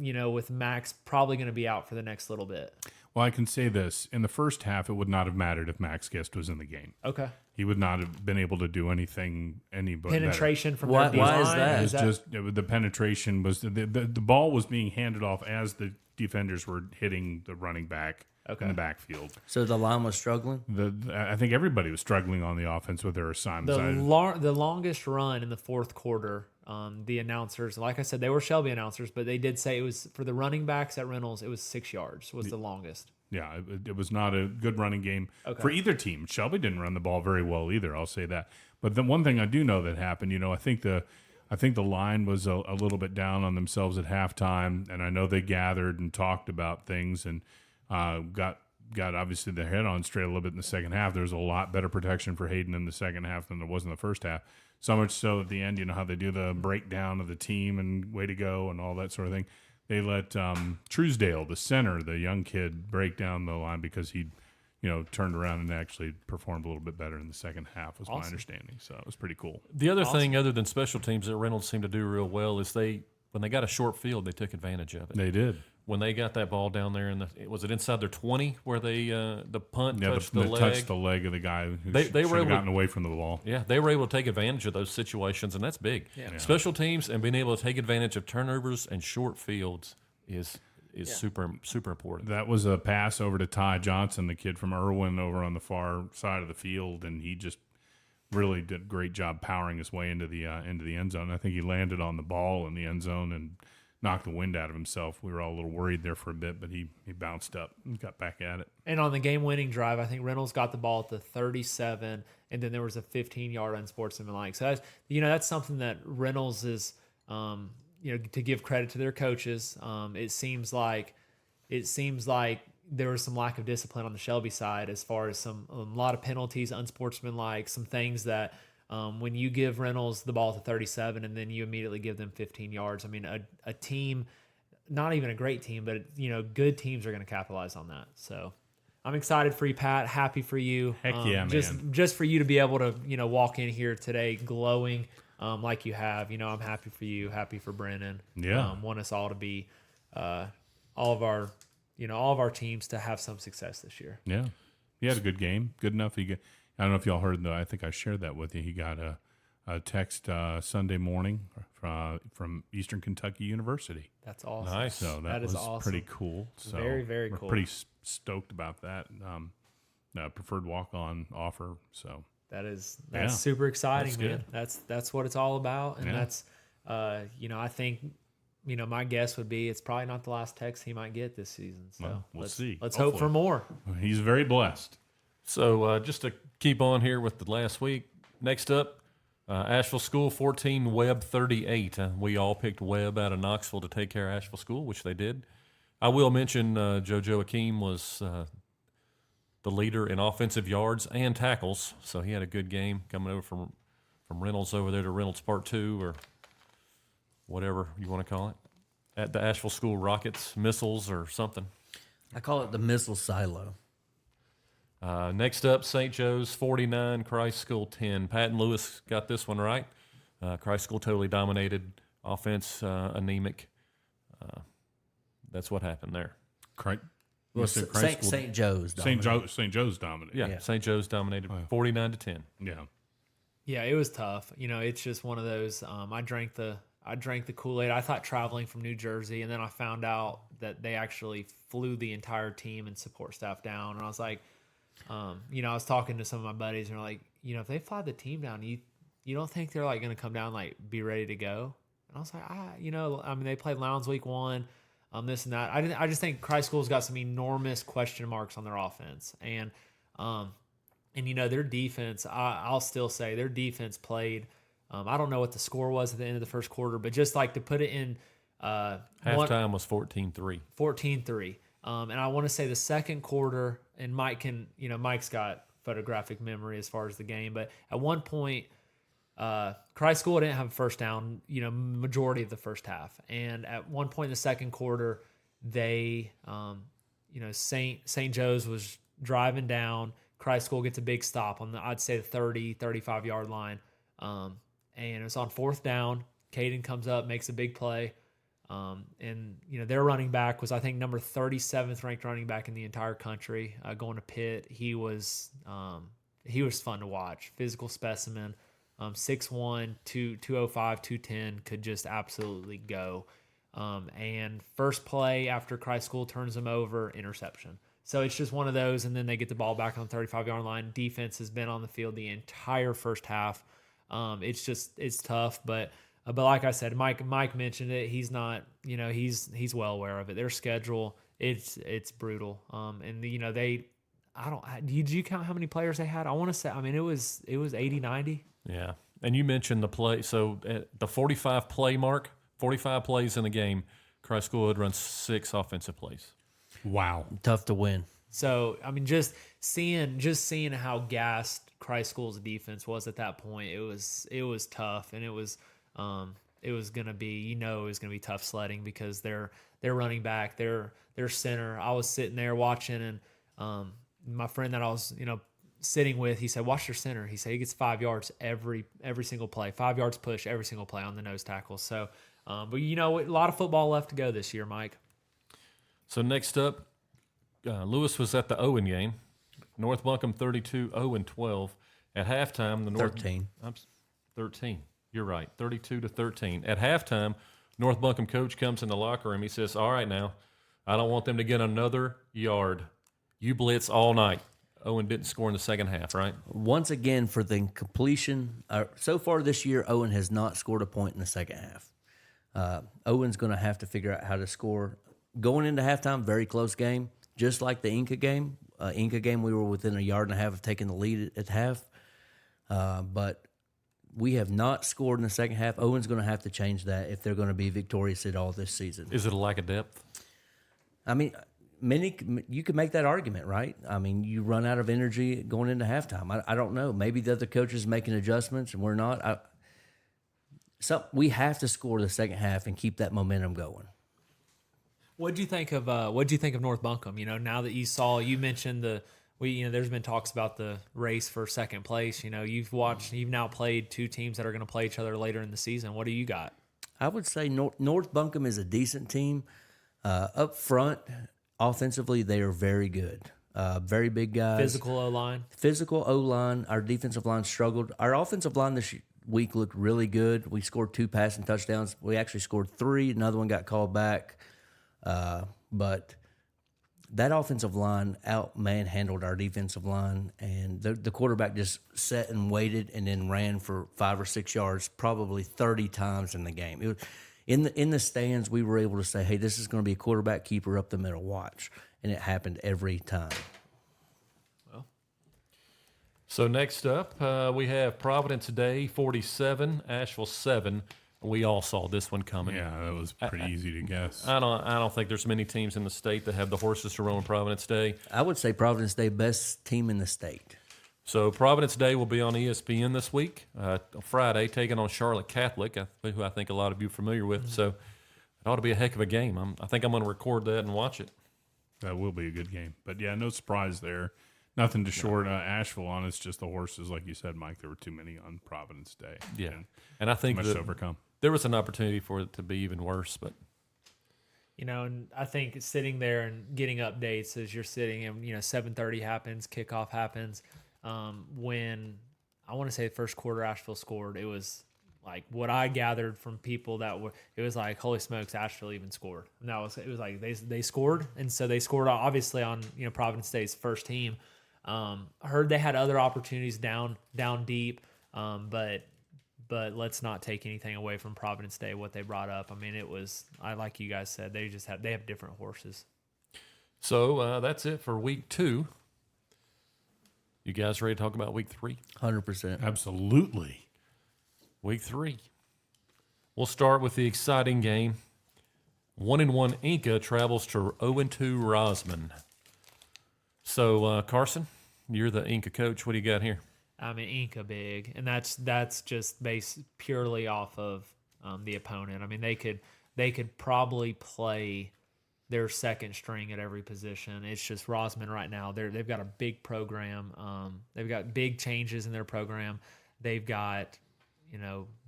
Max probably going to be out for the next little bit? Well, I can say this. In the first half, it would not have mattered if Max Gist was in the game. Okay. He would not have been able to do anything Penetration from Why- their why is D-line? that? It was just the penetration was the ball was being handed off as the defenders were hitting the running back in the backfield. So the line was struggling. I think everybody was struggling on the offense with their assignments. The longest run in the fourth quarter, the announcers, like I said, they were Shelby announcers, but they did say it was for the running backs at Reynolds, it was 6 yards was the longest. Yeah, it was not a good running game for either team. Shelby didn't run the ball very well either. I'll say that. But the one thing I do know that happened, I think the line was a little bit down on themselves at halftime, and I know they gathered and talked about things and got obviously their head on straight a little bit in the second half. There was a lot better protection for Hayden in the second half than there was in the first half. So much so at the end, how they do the breakdown of the team and way to go and all that sort of thing. They let Truesdale, the center, the young kid, break down the line because he, turned around and actually performed a little bit better in the second half, was my understanding. So it was pretty cool. The other thing, other than special teams, that Reynolds seemed to do real well is when they got a short field, they took advantage of it. They did. When they got that ball down there, was it inside their 20 where they the punt touched the leg? Touched the leg of the guy who They should were have able gotten away from the ball. Yeah, they were able to take advantage of those situations, and that's big. Yeah. Special teams and being able to take advantage of turnovers and short fields is super important. That was a pass over to Ty Johnson, the kid from Irwin, over on the far side of the field, and he just really did a great job powering his way into the end zone. I think he landed on the ball in the end zone and knocked the wind out of himself. We were all a little worried there for a bit, but he bounced up and got back at it. And on the game-winning drive, I think Reynolds got the ball at the 37, and then there was a 15-yard unsportsmanlike. So that's something that Reynolds is, to give credit to their coaches. It seems like there was some lack of discipline on the Shelby side as far as a lot of penalties, unsportsmanlike, some things that when you give Reynolds the ball at the 37 and then you immediately give them 15 yards. I mean, a team, not even a great team, but good teams are going to capitalize on that. So I'm excited for you, Pat. Happy for you. Heck yeah, man. Just for you to be able to walk in here today glowing like you have. I'm happy for you. Happy for Brennan. Yeah. Want us all to be all of our teams to have some success this year. Yeah. He had a good game. Good enough. I don't know if y'all heard, I think I shared that with you. He got a text Sunday morning from Eastern Kentucky University. That's awesome. Nice. So that is was awesome. pretty cool. So Very, very we're cool. pretty stoked about that. Preferred walk-on offer. So That's Yeah. super exciting, That's man. good. That's what it's all about, and Yeah. that's I think my guess would be it's probably not the last text he might get this season. So Well, we'll see. Let's hope for Hopefully. more. he's very blessed. So just to keep on here with the last week, next up, Asheville School 14, Webb 38. We all picked Webb out of Knoxville to take care of Asheville School, which they did. I will mention JoJo Akeem was the leader in offensive yards and tackles, so he had a good game coming over from Reynolds over there to Reynolds Part 2 or whatever you want to call it, at the Asheville School Rockets, missiles or something. I call it the missile silo. Next up, St. Joe's 49, Christ School 10. Pat and Lewis got this one right. Christ School totally dominated. Offense anemic. That's what happened there. Well, St. Joe's. St. Joe's dominated. Yeah, Yeah. St. Joe's dominated 49 to 10. Yeah. Yeah, it was tough. It's just one of those. I drank the Kool-Aid. I thought traveling from New Jersey, and then I found out that they actually flew the entire team and support staff down. And I was like, I was talking to some of my buddies, and they're like, if they fly the team down, you don't think they're like going to come down like be ready to go? And I was like, they played Lowndes week 1, this and that. I just think Christ School's got some enormous question marks on their offense, and their defense. I'll still say their defense played. I don't know what the score was at the end of the first quarter, but just like to put it in, Halftime was 14-3. 14-3. And I want to say the second quarter, and Mike's got photographic memory as far as the game, but at one point, Christ School didn't have a first down, majority of the first half. And at one point in the second quarter, they, St. Joe's was driving down. Christ School gets a big stop on I'd say the 30, 35 yard line. And it was on fourth down. Caden comes up, makes a big play. And their running back was, I think, number 37th ranked running back in the entire country. Going to Pitt, he was fun to watch. Physical specimen, 6'1", 205, 210, could just absolutely go. And first play after Christ School turns them over, interception. So it's just one of those, and then they get the ball back on the 35-yard line. Defense has been on the field the entire first half. It's tough, but like I said, Mike mentioned it. He's not, he's well aware of it. Their schedule, it's brutal. And did you count how many players they had? I want to say, it was 80, 90. Yeah. And you mentioned the play. So at the 45 play mark, 45 plays in the game, Christ School had run 6 offensive plays. Wow. Tough to win. So, just seeing how gassed Christ School's defense was at that point, it was tough, and it was going to be tough sledding because their running back, their center. I was sitting there watching, and my friend that I was sitting with, he said, "Watch your center." He said he gets 5 yards every single play, 5 yards push every single play on the nose tackle. So, but a lot of football left to go this year, Mike. So next up, Lewis was at the Owen game. North Buncombe 32, Owen 12. At halftime, the North 13. 13. You're right, 32-13. At halftime, North Buncombe coach comes in the locker room. He says, "All right, now, I don't want them to get another yard. You blitz all night." Owen didn't score in the second half, right? Once again, for the completion, so far this year, Owen has not scored a point in the second half. Owen's going to have to figure out how to score. Going into halftime, very close game, just like the Inca game. We were within a yard and a half of taking the lead at half. But we have not scored in the second half. Owen's going to have to change that if they're going to be victorious at all this season. Is it a lack of depth? You could make that argument, right? You run out of energy going into halftime. I don't know. Maybe the other coaches making adjustments and we're not. We have to score the second half and keep that momentum going. What do you think of North Buncombe? Now that you mentioned there's been talks about the race for second place. You've now played 2 teams that are going to play each other later in the season. What do you got? I would say North Buncombe is a decent team. Up front, offensively, they are very good. Very big guys. Physical O-line. Our defensive line struggled. Our offensive line this week looked really good. We scored 2 passing touchdowns. We actually scored 3. Another one got called back. But that offensive line manhandled our defensive line, and the quarterback just sat and waited and then ran for 5 or 6 yards probably 30 times in the game. It was, in the stands, we were able to say, "Hey, this is going to be a quarterback keeper up the middle. Watch," and it happened every time. So next up, we have Providence Day 47, Asheville 7. We all saw this one coming. Yeah, that was pretty easy to guess. I don't think there's many teams in the state that have the horses to run on Providence Day. I would say Providence Day, best team in the state. So Providence Day will be on ESPN this week, Friday, taking on Charlotte Catholic, who I think a lot of you are familiar with. So it ought to be a heck of a game. I think I'm going to record that and watch it. That will be a good game. But, yeah, no surprise there. Nothing to short Asheville on. It's just the horses, like you said, Mike. There were too many on Providence Day. Yeah, and I think much to overcome. There was an opportunity for it to be even worse, but and I think sitting there and getting updates as you're sitting and 7:30 happens, kickoff happens. When I want to say the first quarter Asheville scored, it was like what I gathered from people it was like, holy smokes, Asheville even scored. And it was like they scored, and so they scored obviously on Providence Date's first team. I heard they had other opportunities down deep, but let's not take anything away from Providence Day, what they brought up. Like you guys said, they have different horses. So that's it for week 2. You guys ready to talk about week 3? 100%. Absolutely. Week 3. We'll start with the exciting game. 1-1 Inca travels to 0-2 Rosman. So, Carson, you're the Inca coach. What do you got here? Inca big, and that's just based purely off of the opponent. They could probably play their second string at every position. It's just Rosman right now. They've got a big program. They've got big changes in their program. They've got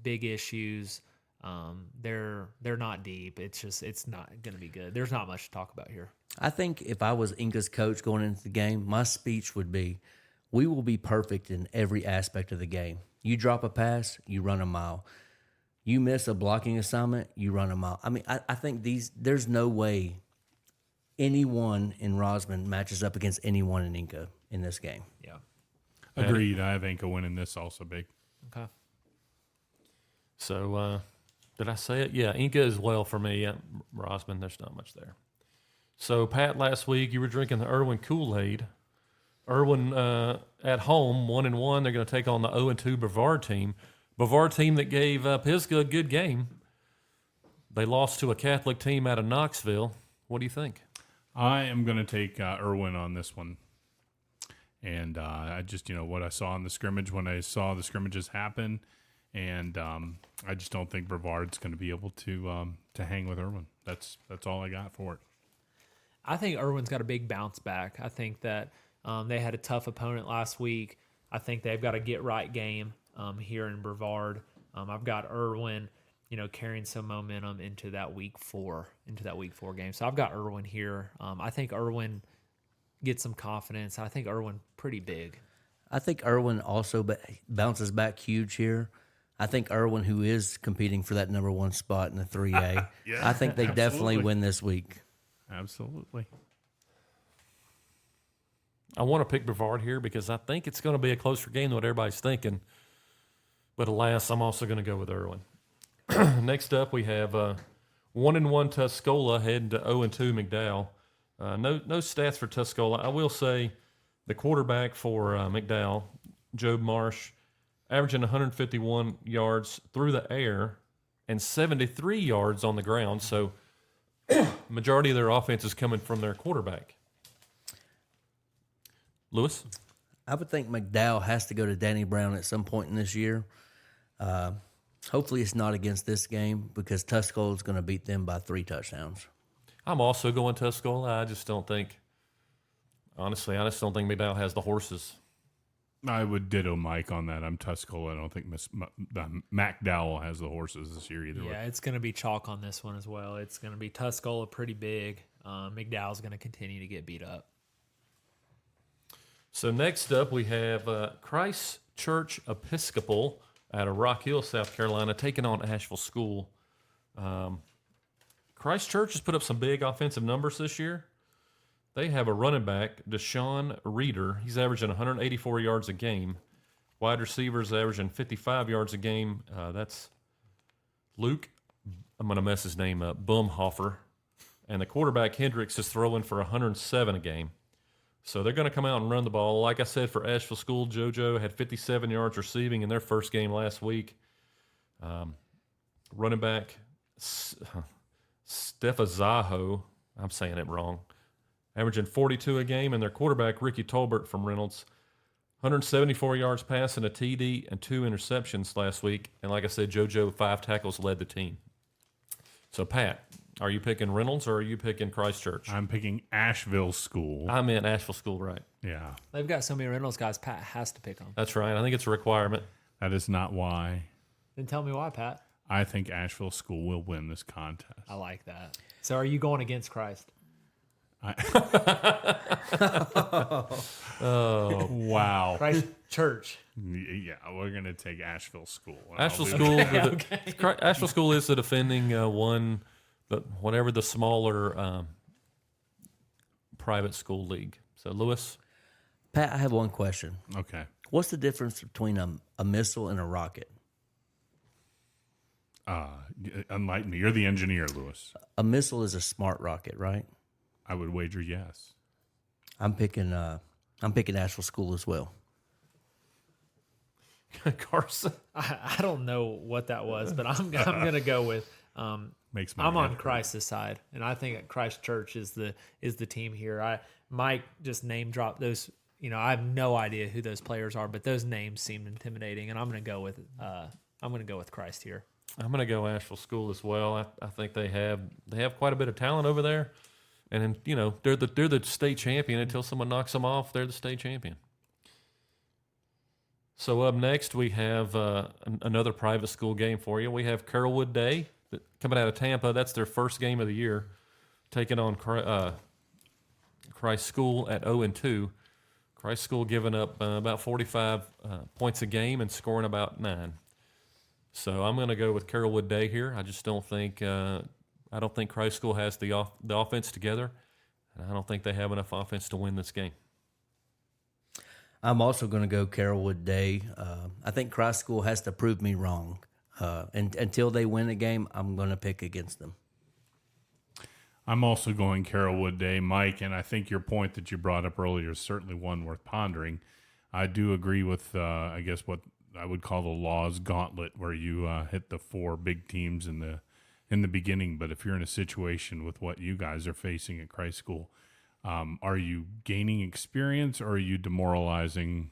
big issues. They're not deep. It's not going to be good. There's not much to talk about here. I think if I was Inca's coach going into the game, my speech would be, we will be perfect in every aspect of the game. You drop a pass, you run a mile. You miss a blocking assignment, you run a mile. I mean, I think there's no way anyone in Rosman matches up against anyone in Inca in this game. Yeah. Agreed. I have Inca winning this also big. Okay. So, did I say it? Yeah, Inca as well for me. Rosman, there's not much there. So, Pat, last week you were drinking the Irwin Kool-Aid. Irwin at home, 1-1. They're going to take on the 0-2 Brevard team. Brevard team that gave Pisgah a good game. They lost to a Catholic team out of Knoxville. What do you think? I am going to take Irwin on this one. And I just, what I saw in the scrimmage when I saw the scrimmages happen, and I just don't think Brevard's going to be able to hang with Irwin. That's all I got for it. I think Irwin's got a big bounce back. I think that they had a tough opponent last week. I think they've got a get-right game here in Brevard. I've got Irwin, carrying some momentum into that week 4 game. So I've got Irwin here. I think Irwin gets some confidence. I think Irwin pretty big. I think Irwin also bounces back huge here. I think Irwin, who is competing for that number 1 spot in the 3A, Yeah, I think they definitely absolutely. win this week. Absolutely. I want to pick Brevard here because I think it's going to be a closer game than what everybody's thinking. But alas, I'm also going to go with Irwin. Next up, we have 1-1 Tuscola heading to 0-2 McDowell. No stats for Tuscola. I will say the quarterback for McDowell, Job Marsh, averaging 151 yards through the air and 73 yards on the ground. So majority of their offense is coming from their quarterback. Lewis? I would think McDowell has to go to Danny Brown at some point in this year. Hopefully it's not against this game because Tuscola is going to beat them by 3 touchdowns. I'm also going Tuscola. I just don't think McDowell has the horses. I would ditto Mike on that. I'm Tuscola. I don't think McDowell has the horses this year either. Yeah, it's going to be chalk on this one as well. It's going to be Tuscola pretty big. McDowell's going to continue to get beat up. So next up, we have Christ Church Episcopal out of Rock Hill, South Carolina, taking on Asheville School. Christ Church has put up some big offensive numbers this year. They have a running back, Deshaun Reeder. He's averaging 184 yards a game. Wide receivers averaging 55 yards a game. That's Luke, I'm going to mess his name up, Bumhofer. And the quarterback, Hendricks, is throwing for 107 a game. So they're going to come out and run the ball. Like I said, for Asheville School, JoJo had 57 yards receiving in their first game last week. Running back, Stefazaho, I'm saying it wrong, averaging 42 a game, and their quarterback, Ricky Tolbert from Reynolds, 174 yards passing, a TD, and 2 interceptions last week. And like I said, JoJo, 5 tackles, led the team. So, Pat, are you picking Reynolds or are you picking Christ Church? I'm picking Asheville School. I meant Asheville School, right. Yeah. They've got so many Reynolds guys, Pat has to pick them. That's right. I think it's a requirement. That is not why. Then tell me why, Pat. I think Asheville School will win this contest. I like that. So are you going against Christ? Oh, wow. Christ Church. Yeah, we're going to take Asheville School. Asheville I'll School, leave it at Asheville School is the defending one, but whatever the smaller private school league. So, Lewis, Pat, I have one question. that. Okay. What's the difference between a missile and a rocket? Enlighten me. You're the engineer, Lewis. A missile is a smart rocket, right? I would wager yes. I'm picking Asheville School as well. Carson. I don't know what that was, but I'm gonna go with. Makes my I'm head on hurt. Christ's side, and I think that Christ Church is the team here. Mike just name dropped those. I have no idea who those players are, but those names seemed intimidating, and I'm gonna go with Christ here. I'm going to go Asheville School as well. I think they have quite a bit of talent over there, and they're the state champion. Until someone knocks them off, they're the state champion. So up next, we have another private school game for you. We have Carrollwood Day coming out of Tampa. That's their first game of the year, taking on Christ School at 0-2. Christ School giving up about 45 points a game and scoring about 9. So I'm going to go with Carrollwood Day here. I just don't think I don't think Christ School has the offense together, and I don't think they have enough offense to win this game. I'm also going to go Carrollwood Day. I think Christ School has to prove me wrong. And until they win a game, I'm going to pick against them. I'm also going Carrollwood Day, Mike, and I think your point that you brought up earlier is certainly one worth pondering. I do agree with, I guess, what I would call the Laws Gauntlet, where you hit the 4 big teams in the beginning. But if you're in a situation with what you guys are facing at Christ School, are you gaining experience or are you demoralizing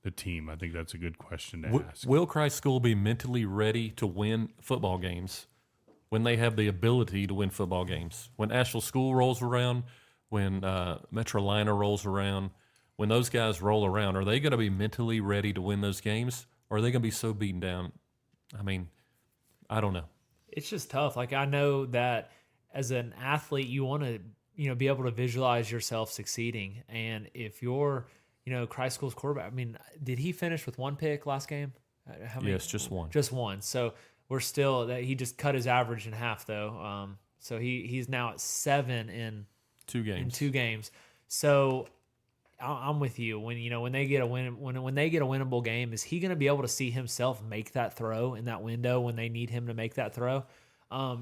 the team? I think that's a good question to ask. Will Christ School be mentally ready to win football games when they have the ability to win football games? When Asheville School rolls around, when Metrolina rolls around, when those guys roll around, are they going to be mentally ready to win those games? Or are they going to be so beaten down? I mean, I don't know. It's just tough. Like, I know that as an athlete, you want to, be able to visualize yourself succeeding. And if you're, Christ School's quarterback, I mean, did he finish with 1 pick last game? How many? Yes, just 1. Just 1. So we're still, he just cut his average in half though. So he's now at 7 in 2 games. In 2 games. So I'm with you. When they get a win, when they get a winnable game, is he going to be able to see himself make that throw in that window when they need him to make that throw?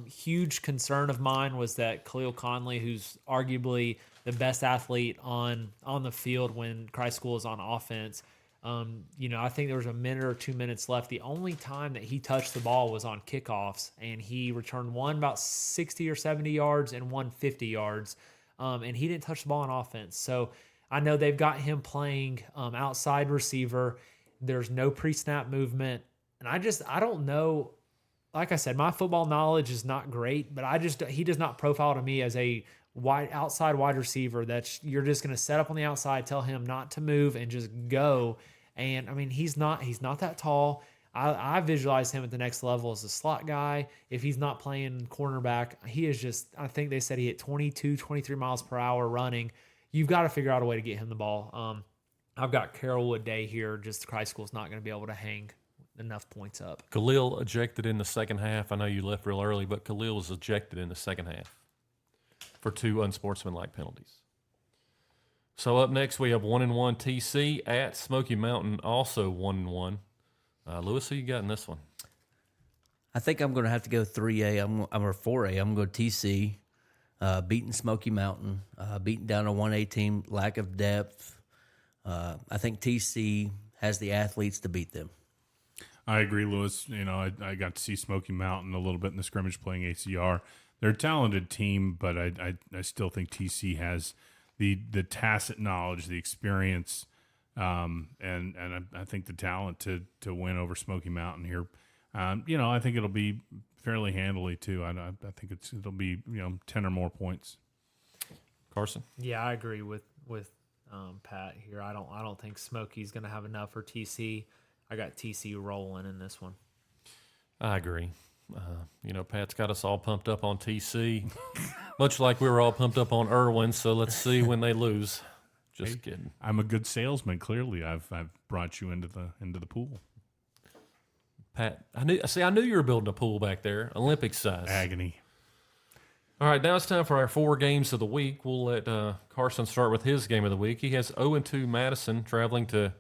Huge concern of mine was that Khalil Conley, who's arguably the best athlete on the field when Christ School is on offense, I think there was a minute or 2 minutes left. The only time that he touched the ball was on kickoffs, and he returned one about 60 or 70 yards and 150 yards, and he didn't touch the ball on offense. So I know they've got him playing outside receiver. There's no pre-snap movement, and I don't know. Like I said, my football knowledge is not great, but he does not profile to me as a outside wide receiver that you're just going to set up on the outside, tell him not to move, and just go. And I mean, he's not that tall. I visualize him at the next level as a slot guy. If he's not playing cornerback, he is just, I think they said he hit 22, 23 miles per hour running. You've got to figure out a way to get him the ball. I've got Carrollwood Day here. Just Christ School's not going to be able to hang enough points up. Khalil ejected in the second half. I know you left real early, but Khalil was ejected in the second half for 2 unsportsmanlike penalties. So up next, we have 1-1 TC at Smoky Mountain, also 1-1. Lewis, who you got in this one? I think I'm going to have to go 3A. Or 4A. I'm going to go TC, beating Smoky Mountain, beating down a 1A team, lack of depth. I think TC has the athletes to beat them. I agree, Lewis. I got to see Smoky Mountain a little bit in the scrimmage playing ACR. They're a talented team, but I still think TC has the tacit knowledge, the experience, and I think the talent to win over Smoky Mountain here. I think it'll be fairly handily too. I think it'll be 10 or more points. Carson? Yeah, I agree with Pat here. I don't think Smoky's going to have enough for TC. I got TC rolling in this one. I agree. Pat's got us all pumped up on TC, much like we were all pumped up on Irwin. So let's see when they lose. Just kidding. I'm a good salesman. Clearly, I've brought you into the pool. Pat, I knew you were building a pool back there, Olympic size. Agony. All right, now it's time for our 4 games of the week. We'll let Carson start with his game of the week. He has 0-2 Madison traveling to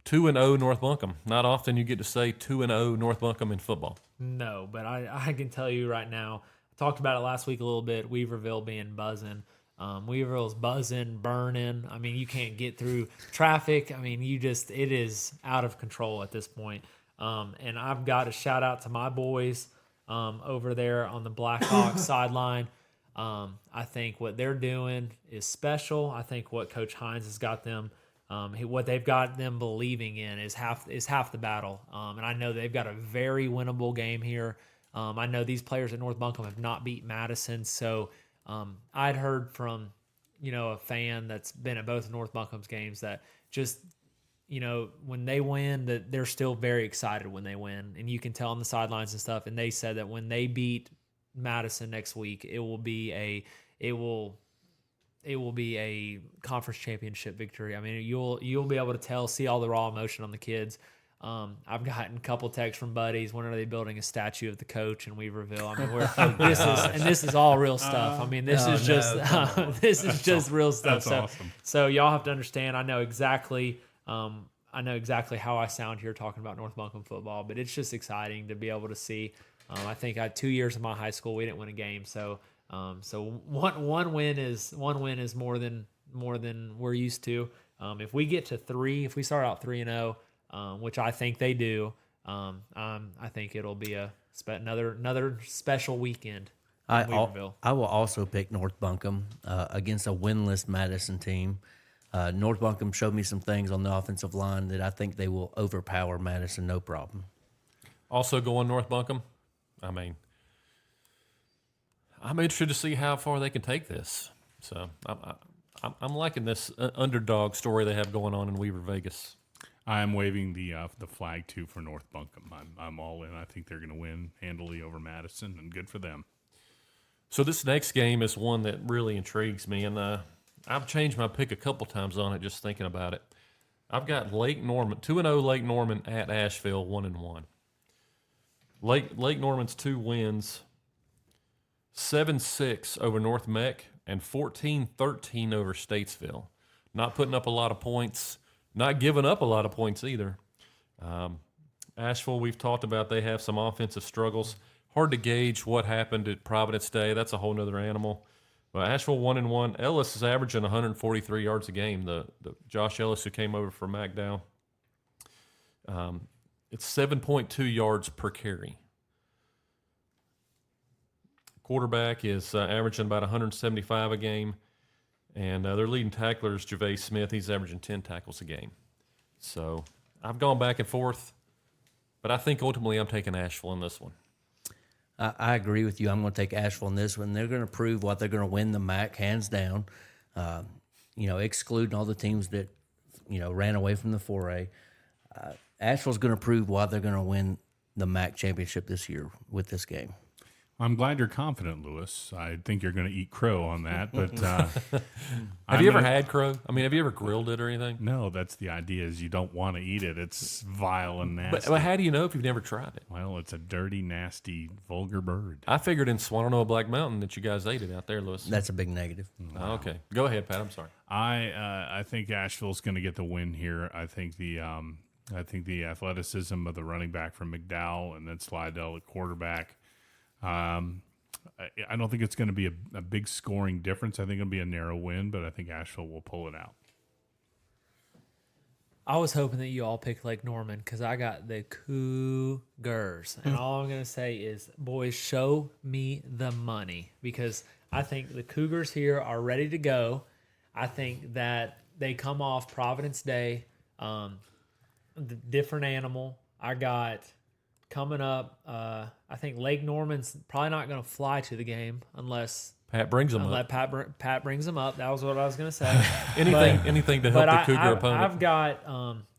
2-0 North Buncombe. Not often you get to say 2-0 North Buncombe in football. No, but I can tell you right now, I talked about it last week a little bit, Weaverville being buzzing. Weaverville's buzzing, burning. I mean, you can't get through traffic. I mean, it is out of control at this point. And I've got to shout out to my boys over there on the Blackhawks sideline. I think what they're doing is special. I think what Coach Hines has got them, what they've got them believing in is half the battle. And I know they've got a very winnable game here. I know these players at North Buncombe have not beat Madison, so I'd heard from a fan that's been at both North Buncombe's games that just when they win, that they're still very excited when they win, and you can tell on the sidelines and stuff. And they said that when they beat Madison next week, it will be a conference championship victory. I mean, you'll be able to see all the raw emotion on the kids. I've gotten a couple texts from buddies. When are they building a statue of the coach in Weaverville? I mean, this is all real stuff. I mean, this is just real stuff. That's awesome. So y'all have to understand. I know exactly how I sound here talking about North Buncombe football, but it's just exciting to be able to see. I think I had 2 years of my high school, we didn't win a game, so one win is more than we're used to. If we get to 3, if we start out 3-0, which I think they do, I think it'll be another special weekend. In Weaverville. I will also pick North Buncombe against a winless Madison team. North Buncombe showed me some things on the offensive line that I think they will overpower Madison, no problem. Also going North Buncombe. I mean, I'm interested to see how far they can take this. So I'm liking this underdog story they have going on in Weaver, Vegas. I'm waving the flag too for North Buncombe. I'm all in. I think they're going to win handily over Madison, and good for them. So this next game is one that really intrigues me, and I've changed my pick a couple times on it just thinking about it. I've got Lake Norman, 2-0 Lake Norman at Asheville, 1-1. Lake Norman's 2 wins, 7-6 over North Meck and 14-13 over Statesville. Not putting up a lot of points, not giving up a lot of points either. Asheville, we've talked about, they have some offensive struggles. Hard to gauge what happened at Providence Day. That's a whole nother animal. Well, Asheville 1-1. Ellis is averaging 143 yards a game. The Josh Ellis who came over from McDowell. It's 7.2 yards per carry. Quarterback is averaging about 175 a game. And their leading tackler is Gervais Smith. He's averaging 10 tackles a game. So I've gone back and forth, but I think ultimately I'm taking Asheville in this one. I agree with you. I'm going to take Asheville in this one. They're going to prove what they're going to win the MAC, hands down. Excluding all the teams that, ran away from the 4A. Asheville's going to prove why they're going to win the MAC championship this year with this game. I'm glad you're confident, Lewis. I think you're going to eat crow on that, but have you ever had crow? I mean, have you ever grilled it or anything? No, that's the idea. Is you don't want to eat it. It's vile and nasty. But how do you know if you've never tried it? Well, it's a dirty, nasty, vulgar bird. I figured in Swannanoa Black Mountain that you guys ate it out there, Lewis. That's a big negative. Oh, okay, go ahead, Pat. I'm sorry. I think Asheville's going to get the win here. I think the athleticism of the running back from McDowell and then Slidell at quarterback. I don't think it's going to be a big scoring difference. I think it'll be a narrow win, but I think Asheville will pull it out. I was hoping that you all picked Lake Norman because I got the Cougars. And all I'm going to say is, boys, show me the money because I think the Cougars here are ready to go. I think that they come off Providence Day, the different animal. I got coming up, I think Lake Norman's probably not going to fly to the game unless Pat brings them up. Pat brings them up. That was what I was going to say. anything to help the Cougar opponent.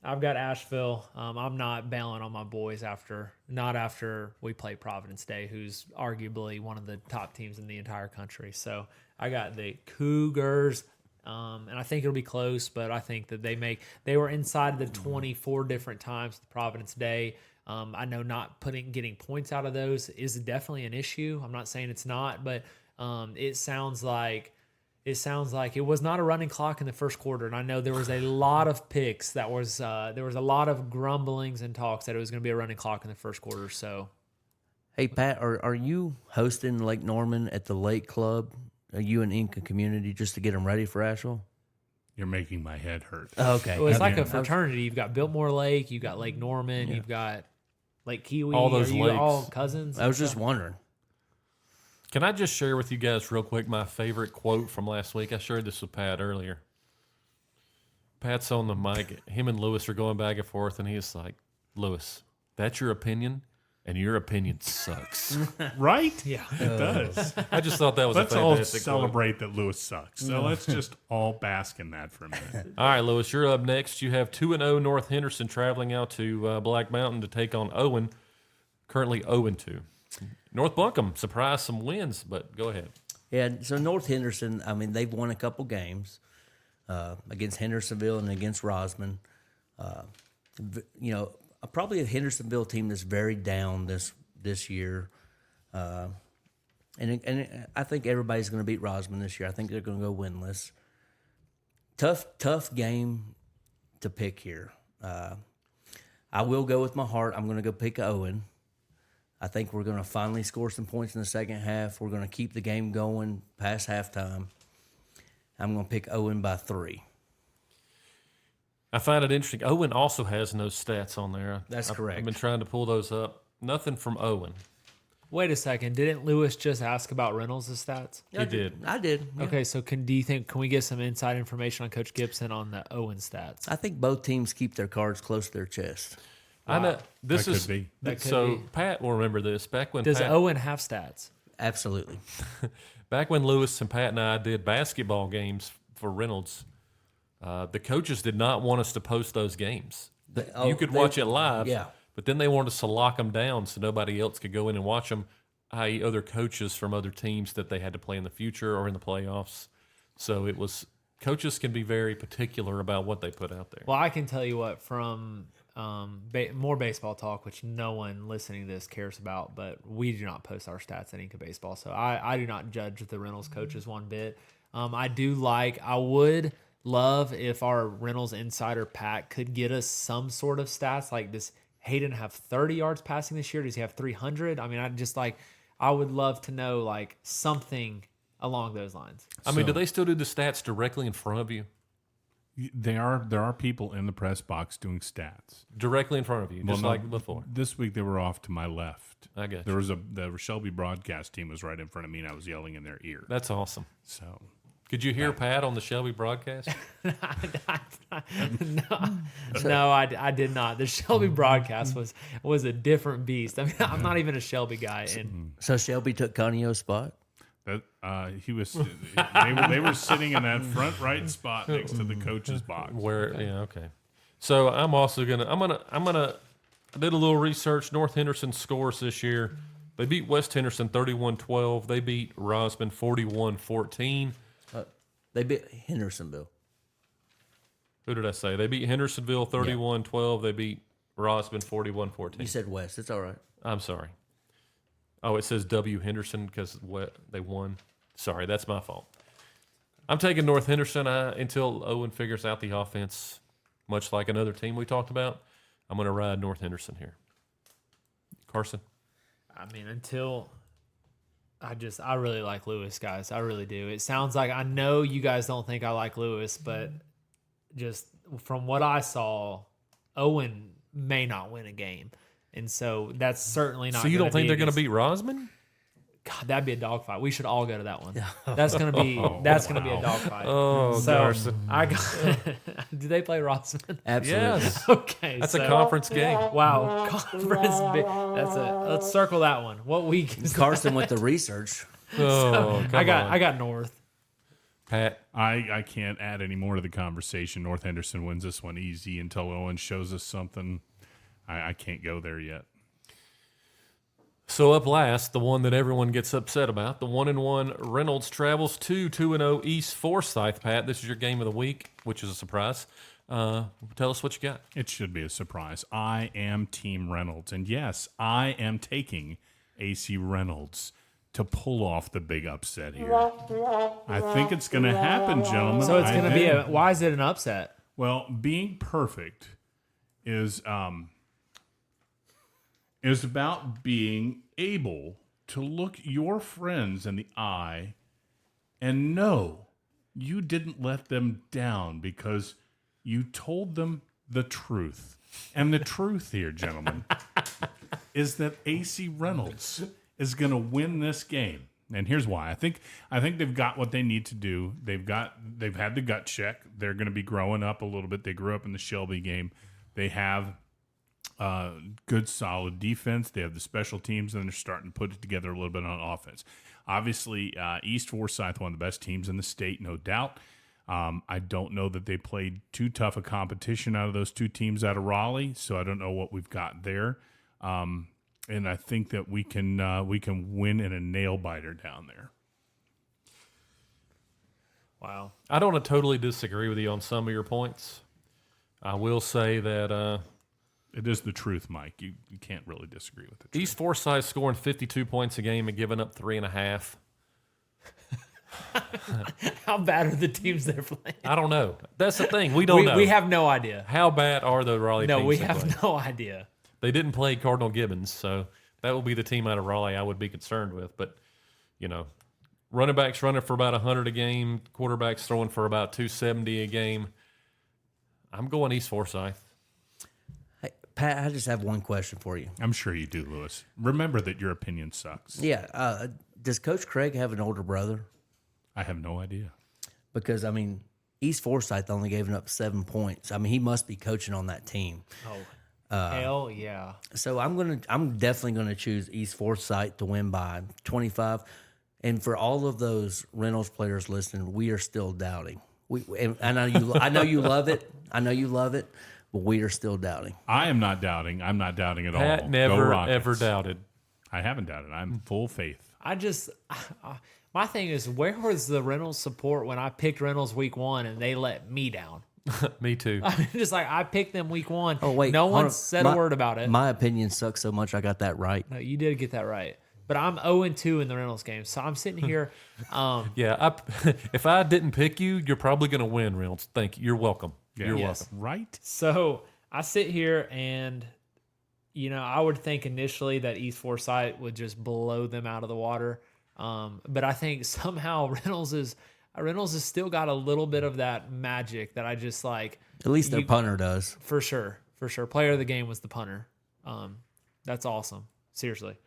I've got Asheville. I'm not bailing on my boys after we play Providence Day, who's arguably one of the top teams in the entire country. So I got the Cougars. And I think it'll be close, but I think that they were inside the 24 different times the Providence Day. I know getting points out of those is definitely an issue. I'm not saying it's not, but it sounds like it was not a running clock in the first quarter. And I know there was a lot of picks there was a lot of grumblings and talks that it was going to be a running clock in the first quarter. So, hey Pat, are you hosting Lake Norman at the Lake Club? Are you and Inca community just to get them ready for Asheville? You're making my head hurt. Okay. Well, it's like a fraternity. You've got Biltmore Lake, you've got Lake Norman, you've got Lake Kiwi. All those lakes. All cousins? I was just wondering. Can I just share with you guys real quick my favorite quote from last week? I shared this with Pat earlier. Pat's on the mic. Him and Lewis are going back and forth, and he's like, Lewis, that's your opinion? and your opinion sucks. Right? Yeah. It does. I just thought that was Let's a all fantastic quote. celebrate that Lewis sucks. So let's just all bask in that for a minute. All right, Lewis, you're up next. You have 2-0 North Henderson traveling out to Black Mountain to take on Owen, currently 0-2. North Buncombe surprised some wins, but go ahead. Yeah, so North Henderson, I mean, they've won a couple games against Hendersonville and against Rosman. Probably a Hendersonville team that's very down this year. And I think everybody's going to beat Rosman this year. I think they're going to go winless. Tough game to pick here. I will go with my heart. I'm going to go pick Owen. I think we're going to finally score some points in the second half. We're going to keep the game going past halftime. I'm going to pick Owen by 3. I find it interesting. Owen also has no stats on there. That's I've correct. been trying to pull those up. Nothing from Owen. Wait a second. Didn't Lewis just ask about Reynolds' stats? He did. I did. Yeah. Okay, so can we get some inside information on Coach Gibson on the Owen stats? I think both teams keep their cards close to their chest. I know this That is could be. That could so. be. Pat will remember this. Back when Does Pat, Owen have stats? Absolutely. back when Lewis and Pat and I did basketball games for Reynolds, the coaches did not want us to post those games. You could watch it live, Yeah. but then they wanted us to lock them down so nobody else could go in and watch them, i.e., other coaches from other teams that they had to play in the future or in the playoffs. So it was coaches can be very particular about what they put out there. Well, I can tell you what from more baseball talk, which no one listening to this cares about, but we do not post our stats at Inca Baseball, so I do not judge the Reynolds coaches one bit. I would love if our Reynolds insider Pat could get us some sort of stats, like does Hayden have 30 yards passing this year? Does he have 300? I mean, I would love to know like something along those lines. I mean, do they still do the stats directly in front of you? There are people in the press box doing stats. Directly in front of you, just Well, no, like before. This week they were off to my left. I got you. There was the Shelby broadcast team was right in front of me, and I was yelling in their ear. That's awesome. So Could you hear Pat on the Shelby broadcast? No, I did not. The Shelby broadcast was a different beast. I mean, I'm not even a Shelby guy, and So Shelby took Conio's spot. that he was they were sitting in that front right spot next to the coach's box. Okay. So I did a little research. North Henderson scores this year. They beat West Henderson 31-12. They beat Rosman 41-14. They beat Hendersonville. Who did I say? They beat Hendersonville 31-12. They beat Rosman 41-14. You said West. It's all right. I'm sorry. Oh, it says W. Henderson because they won. Sorry, that's my fault. I'm taking North Henderson until Owen figures out the offense, much like another team we talked about. I'm going to ride North Henderson here. Carson? I mean, I really like Lewis, guys. I really do. It sounds like, I know you guys don't think I like Lewis, but just from what I saw, Owen may not win a game. And so that's certainly not. So you don't think they're going to be beat Rosman? God, that'd be a dogfight. We should all go to that one. That's gonna be a dogfight. Oh, so Carson. I got. Do they play Rossman? Absolutely. Yes. Okay, That's so, a conference game. Wow, conference. Let's circle that one. What week is Carson with the research. Oh, come I on. got North. Pat. I can't add any more to the conversation. North Henderson wins this one easy until Owen shows us something. I can't go there yet. So up last, the one that everyone gets upset about, the 1-1 Reynolds travels to 2-0 East Forsyth. Pat, this is your game of the week, which is a surprise. Tell us what you got. It should be a surprise. I am Team Reynolds. And yes, I am taking AC Reynolds to pull off the big upset here. I think it's going to happen, gentlemen. So it's I going to do. be why is it an upset? Well, being perfect is about being able to look your friends in the eye and know you didn't let them down because you told them the truth. And the truth here, gentlemen, is that AC Reynolds is going to win this game. And here's why. I think they've got what they need to do. They've had the gut check. They're going to be growing up a little bit. They grew up in the Shelby game. They have good, solid defense. They have the special teams, and they're starting to put it together a little bit on offense. Obviously, East Forsyth, one of the best teams in the state, no doubt. I don't know that they played too tough a competition out of those two teams out of Raleigh, so I don't know what we've got there. And I think that we can win in a nail biter down there. Wow. I don't totally disagree with you on some of your points. I will say that It is the truth, Mike. You can't really disagree with it. East Forsyth scoring 52 points a game and giving up 3.5. How bad are the teams they're playing? I don't know. That's the thing. We don't know. We have no idea. How bad are the Raleigh teams? No, we they have play? no idea. They didn't play Cardinal Gibbons, so that will be the team out of Raleigh I would be concerned with. But, running backs running for about 100 a game, quarterbacks throwing for about 270 a game. I'm going East Forsyth. Hey, Pat, I just have one question for you. I'm sure you do, Lewis. Remember that your opinion sucks. Yeah. Does Coach Craig have an older brother? I have no idea. Because, East Forsyth only gave up 7 points. He must be coaching on that team. Hell yeah. So I'm definitely gonna choose East Forsyth to win by 25. And for all of those Reynolds players listening, we are still doubting. I know you love it. I know you love it, but we are still doubting. I am not doubting. I'm not doubting at all. Pat Go never, Rockets. ever doubted. I haven't doubted. I'm full faith. My thing is, where was the Reynolds support when I picked Reynolds week 1 and they let me down? Me too. Just like I picked them week 1. Oh wait, no hold one on. said a word about it. My opinion sucks so much I got that right. No, you did get that right. But I'm 0-2 in the Reynolds game, so I'm sitting here. Yeah, if I didn't pick you, you're probably going to win, Reynolds. Thank you. You're welcome. Yeah. You're Yes. welcome. Right? So I sit here and, I would think initially that East Forsyth would just blow them out of the water. But I think somehow Reynolds has still got a little bit of that magic that I just like. At least their punter does. For sure. Player of the game was the punter. That's awesome. Seriously.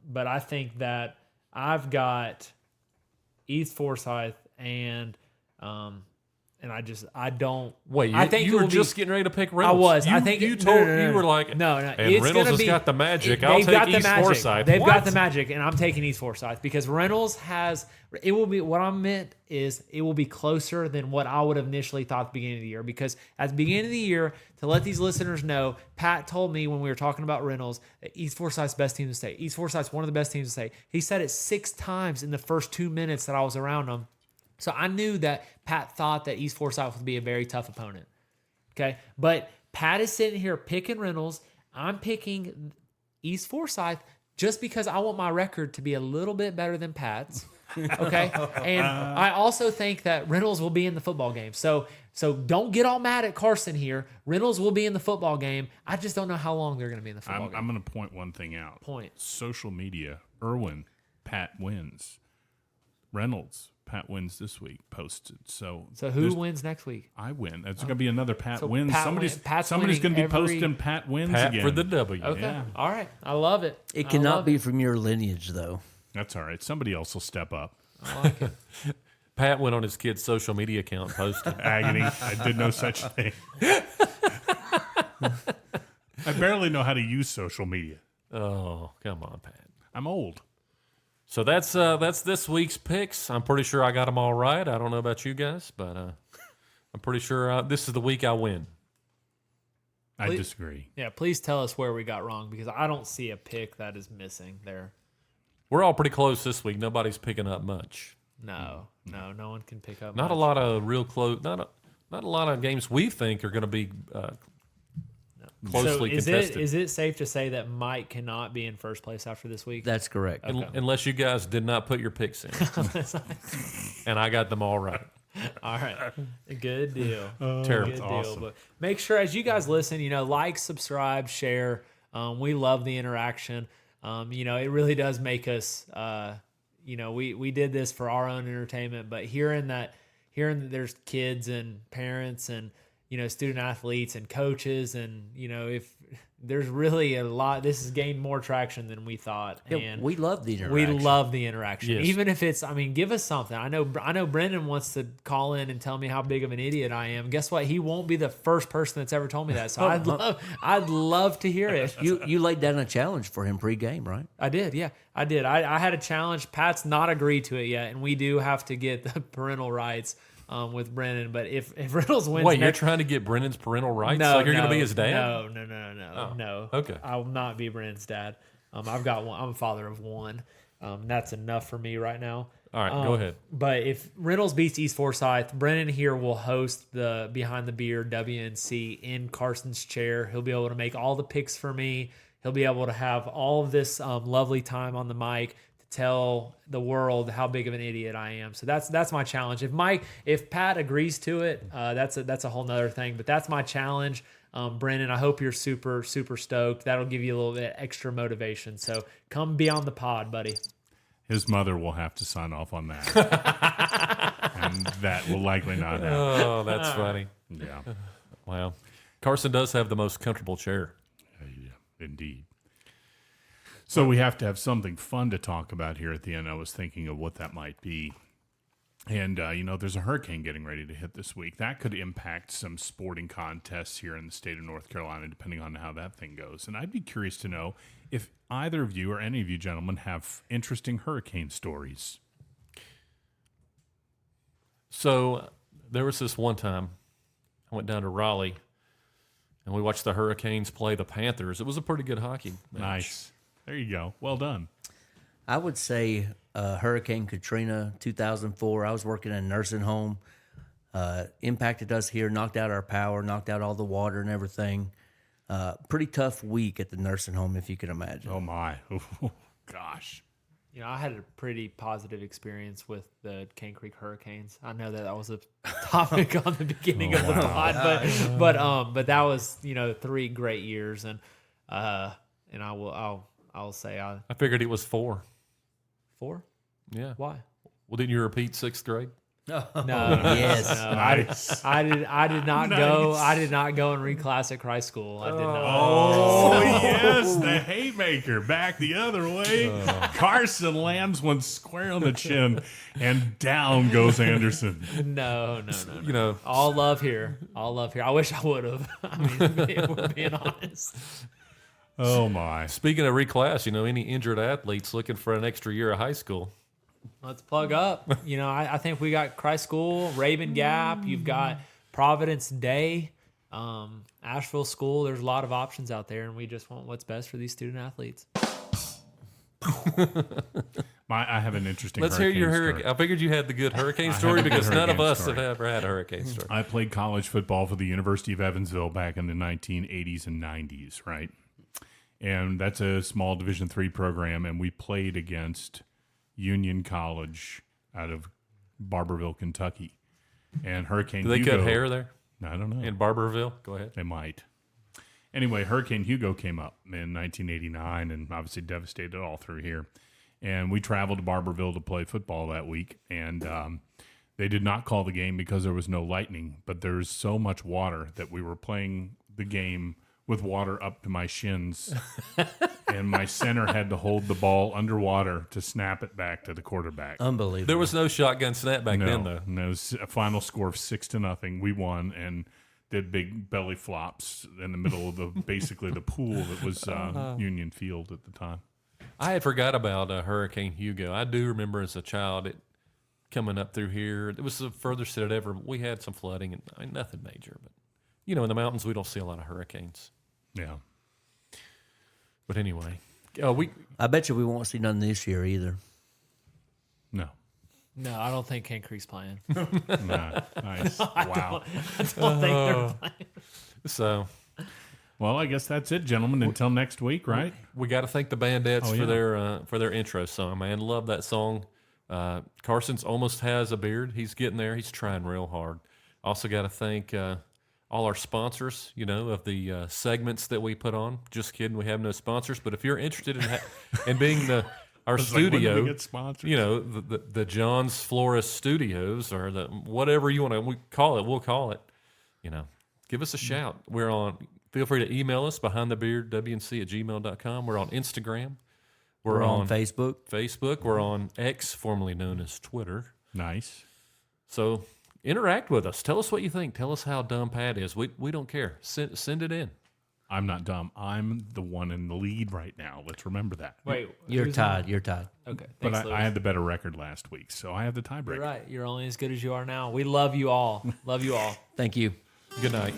But I think that I've got East Forsyth and I don't. Wait, I think you it were will just be, getting ready to pick I Reynolds. was. You, I think you no, told no, no, you were like, no. And It's Reynolds gonna has be, got the magic. I'll they've take got the East magic. Forsyth. They've What? got the magic, and I'm taking East Forsyth because Reynolds has. It will be what I meant is it will be closer than what I would have initially thought at the beginning of the year. Because at the beginning of the year, to let these listeners know, Pat told me when we were talking about Reynolds that East Forsyth's best team to state. East Forsyth's one of the best teams to state. He said it 6 times in the first 2 minutes that I was around him. So I knew that Pat thought that East Forsyth would be a very tough opponent. Okay, but Pat is sitting here picking Reynolds. I'm picking East Forsyth just because I want my record to be a little bit better than Pat's. Okay, and I also think that Reynolds will be in the football game. So don't get all mad at Carson here. Reynolds will be in the football game. I just don't know how long they're going to be in the football game. I'm going to point one thing out. Point. Social media. Irwin, Pat wins. Reynolds, Pat wins this week, posted. So who there's- wins next week? I win. It's going to be another Pat So wins. Pat Somebody's winning going to be every- posting Pat wins Pat again. for the W. Okay, Yeah. all right. I love it. It I cannot love be it. from your lineage, though. That's all right. Somebody else will step up. I like it. Pat went on his kid's social media account and posted. Agony. I did no such thing. I barely know how to use social media. Oh, come on, Pat. I'm old. So that's this week's picks. I'm pretty sure I got them all right. I don't know about you guys, but I'm pretty sure this is the week I win. I Please- disagree. Yeah, please tell us where we got wrong because I don't see a pick that is missing there. We're all pretty close this week. Nobody's picking up much. No one can pick up. Not a much. lot of real close. Not a lot of games we think are going to be closely So contested. is it safe to say that Mike cannot be in first place after this week? That's correct. Unless you guys did not put your picks in, and I got them all right. All right, good deal. Terrible. Good deal. awesome. But make sure as you guys listen, like, subscribe, share. We love the interaction. It really does make us. We did this for our own entertainment, but hearing that there's kids and parents and student athletes and coaches, and if there's really a lot, this has gained more traction than we thought. Yeah, And we love the interaction. we love the interaction, Yes. even if it's. I mean, give us something. I know Brendan wants to call in and tell me how big of an idiot I am. Guess what? He won't be the first person that's ever told me that. So I'd love to hear it. You laid down a challenge for him pre-game, right? I did, yeah, I did. I had a challenge. Pat's not agreed to it yet, and we do have to get the parental rights with Brendan. But if Reynolds wins, Wait, you're trying to get Brennan's parental rights? Like you're going to be his dad? No. okay. I will not be Brennan's dad. I've got one. I'm a father of one. That's enough for me right now. All right, go ahead. But if Reynolds beats East Forsyth, Brennan here will host the Behind the Beard WNC in Carson's chair. He'll be able to make all the picks for me. He'll be able to have all of this lovely time on the mic to tell the world how big of an idiot I am. So that's my challenge. If Pat agrees to it, that's a whole nother thing. But that's my challenge. Brennan, I hope you're super, super stoked. That'll give you a little bit extra motivation. So come be on the pod, buddy. His mother will have to sign off on that. And that will likely not happen. Oh, that's funny. Yeah. Wow. Carson does have the most comfortable chair. Yeah, indeed. So we have to have something fun to talk about here at the end. I was thinking of what that might be. And, there's a hurricane getting ready to hit this week. That could impact some sporting contests here in the state of North Carolina, depending on how that thing goes. And I'd be curious to know if either of you or any of you gentlemen have interesting hurricane stories. So there was this one time I went down to Raleigh and we watched the Hurricanes play the Panthers. It was a pretty good hockey match. Nice. There you go. Well done. I would say Hurricane Katrina 2004. I was working in a nursing home. Impacted us here, knocked out our power, knocked out all the water and everything. Pretty tough week at the nursing home, if you can imagine. Oh, my. Gosh. I had a pretty positive experience with the Cane Creek Hurricanes. I know that was a topic on the beginning of the pod, but that was 3 great years, and I'll say I figured it was 4. 4. Yeah. Why? Well, didn't you repeat 6th grade? No. Yes. Nice. I did not go. I did not go and read classic high school. I did not. Oh, yes, the haymaker back the other way. Carson lands one square on the chin, and down goes Anderson. No. You know, All love here. I wish I would have. I mean, if we're being honest. Oh, my. speaking of reclass, any injured athletes looking for an extra year of high school? Let's plug up. I think we got Christ School, Raven Gap. You've got Providence Day, Asheville School. There's a lot of options out there, and we just want what's best for these student athletes. I have an interesting Let's hear your story. hurricane. I figured you had the good hurricane have story a good because none of hurricane us story. have ever had a hurricane story. I played college football for the University of Evansville back in the 1980s and 90s, right? And that's a small Division III program, and we played against Union College out of Barberville, Kentucky. And Hurricane Do they Hugo, cut hair there I don't know. in Barberville? Go ahead. They might. Anyway, Hurricane Hugo came up in 1989 and obviously devastated all through here. And we traveled to Barberville to play football that week. And they did not call the game because there was no lightning. But there's so much water that we were playing the game with water up to my shins. And my center had to hold the ball underwater to snap it back to the quarterback. Unbelievable. There was no shotgun snap back then, though. No, it was a final score of 6-0. We won and did big belly flops in the middle of basically the pool that was Union Field at the time. I had forgot about Hurricane Hugo. I do remember as a child it coming up through here. It was the furthest it had ever. We had some flooding, and nothing major, but in the mountains we don't see a lot of hurricanes. Yeah. But anyway, I bet you we won't see none this year either. No. No, I don't think Cane Creek's playing. Nah. Nice. Wow. I don't think they're playing. so Well, I guess that's it, gentlemen. Until next week, right? we got to thank the Bandettes Oh, yeah. for their intro song. Man, love that song. Carson's almost has a beard. He's getting there. He's trying real hard. Also got to thank all our sponsors, of the segments that we put on. Just kidding, we have no sponsors. But if you're interested in being our It's like, when do studio, we get sponsors? the John's Flores Studios or the whatever you want to call it, we'll call it. give us a shout. We're on. Feel free to email us behindthebeardwnc@gmail.com. We're on Instagram. We're on Facebook. We're on X, formerly known as Twitter. Nice. So interact with us. Tell us what you think. Tell us how dumb Pat is. We don't care. Send it in. I'm not dumb. I'm the one in the lead right now. Let's remember that. Wait, You're who's tied. You're tied. Okay, But thanks, I had the better record last week, so I have the tiebreaker. You're right. You're only as good as you are now. We love you all. Love you all. Thank you. Good night.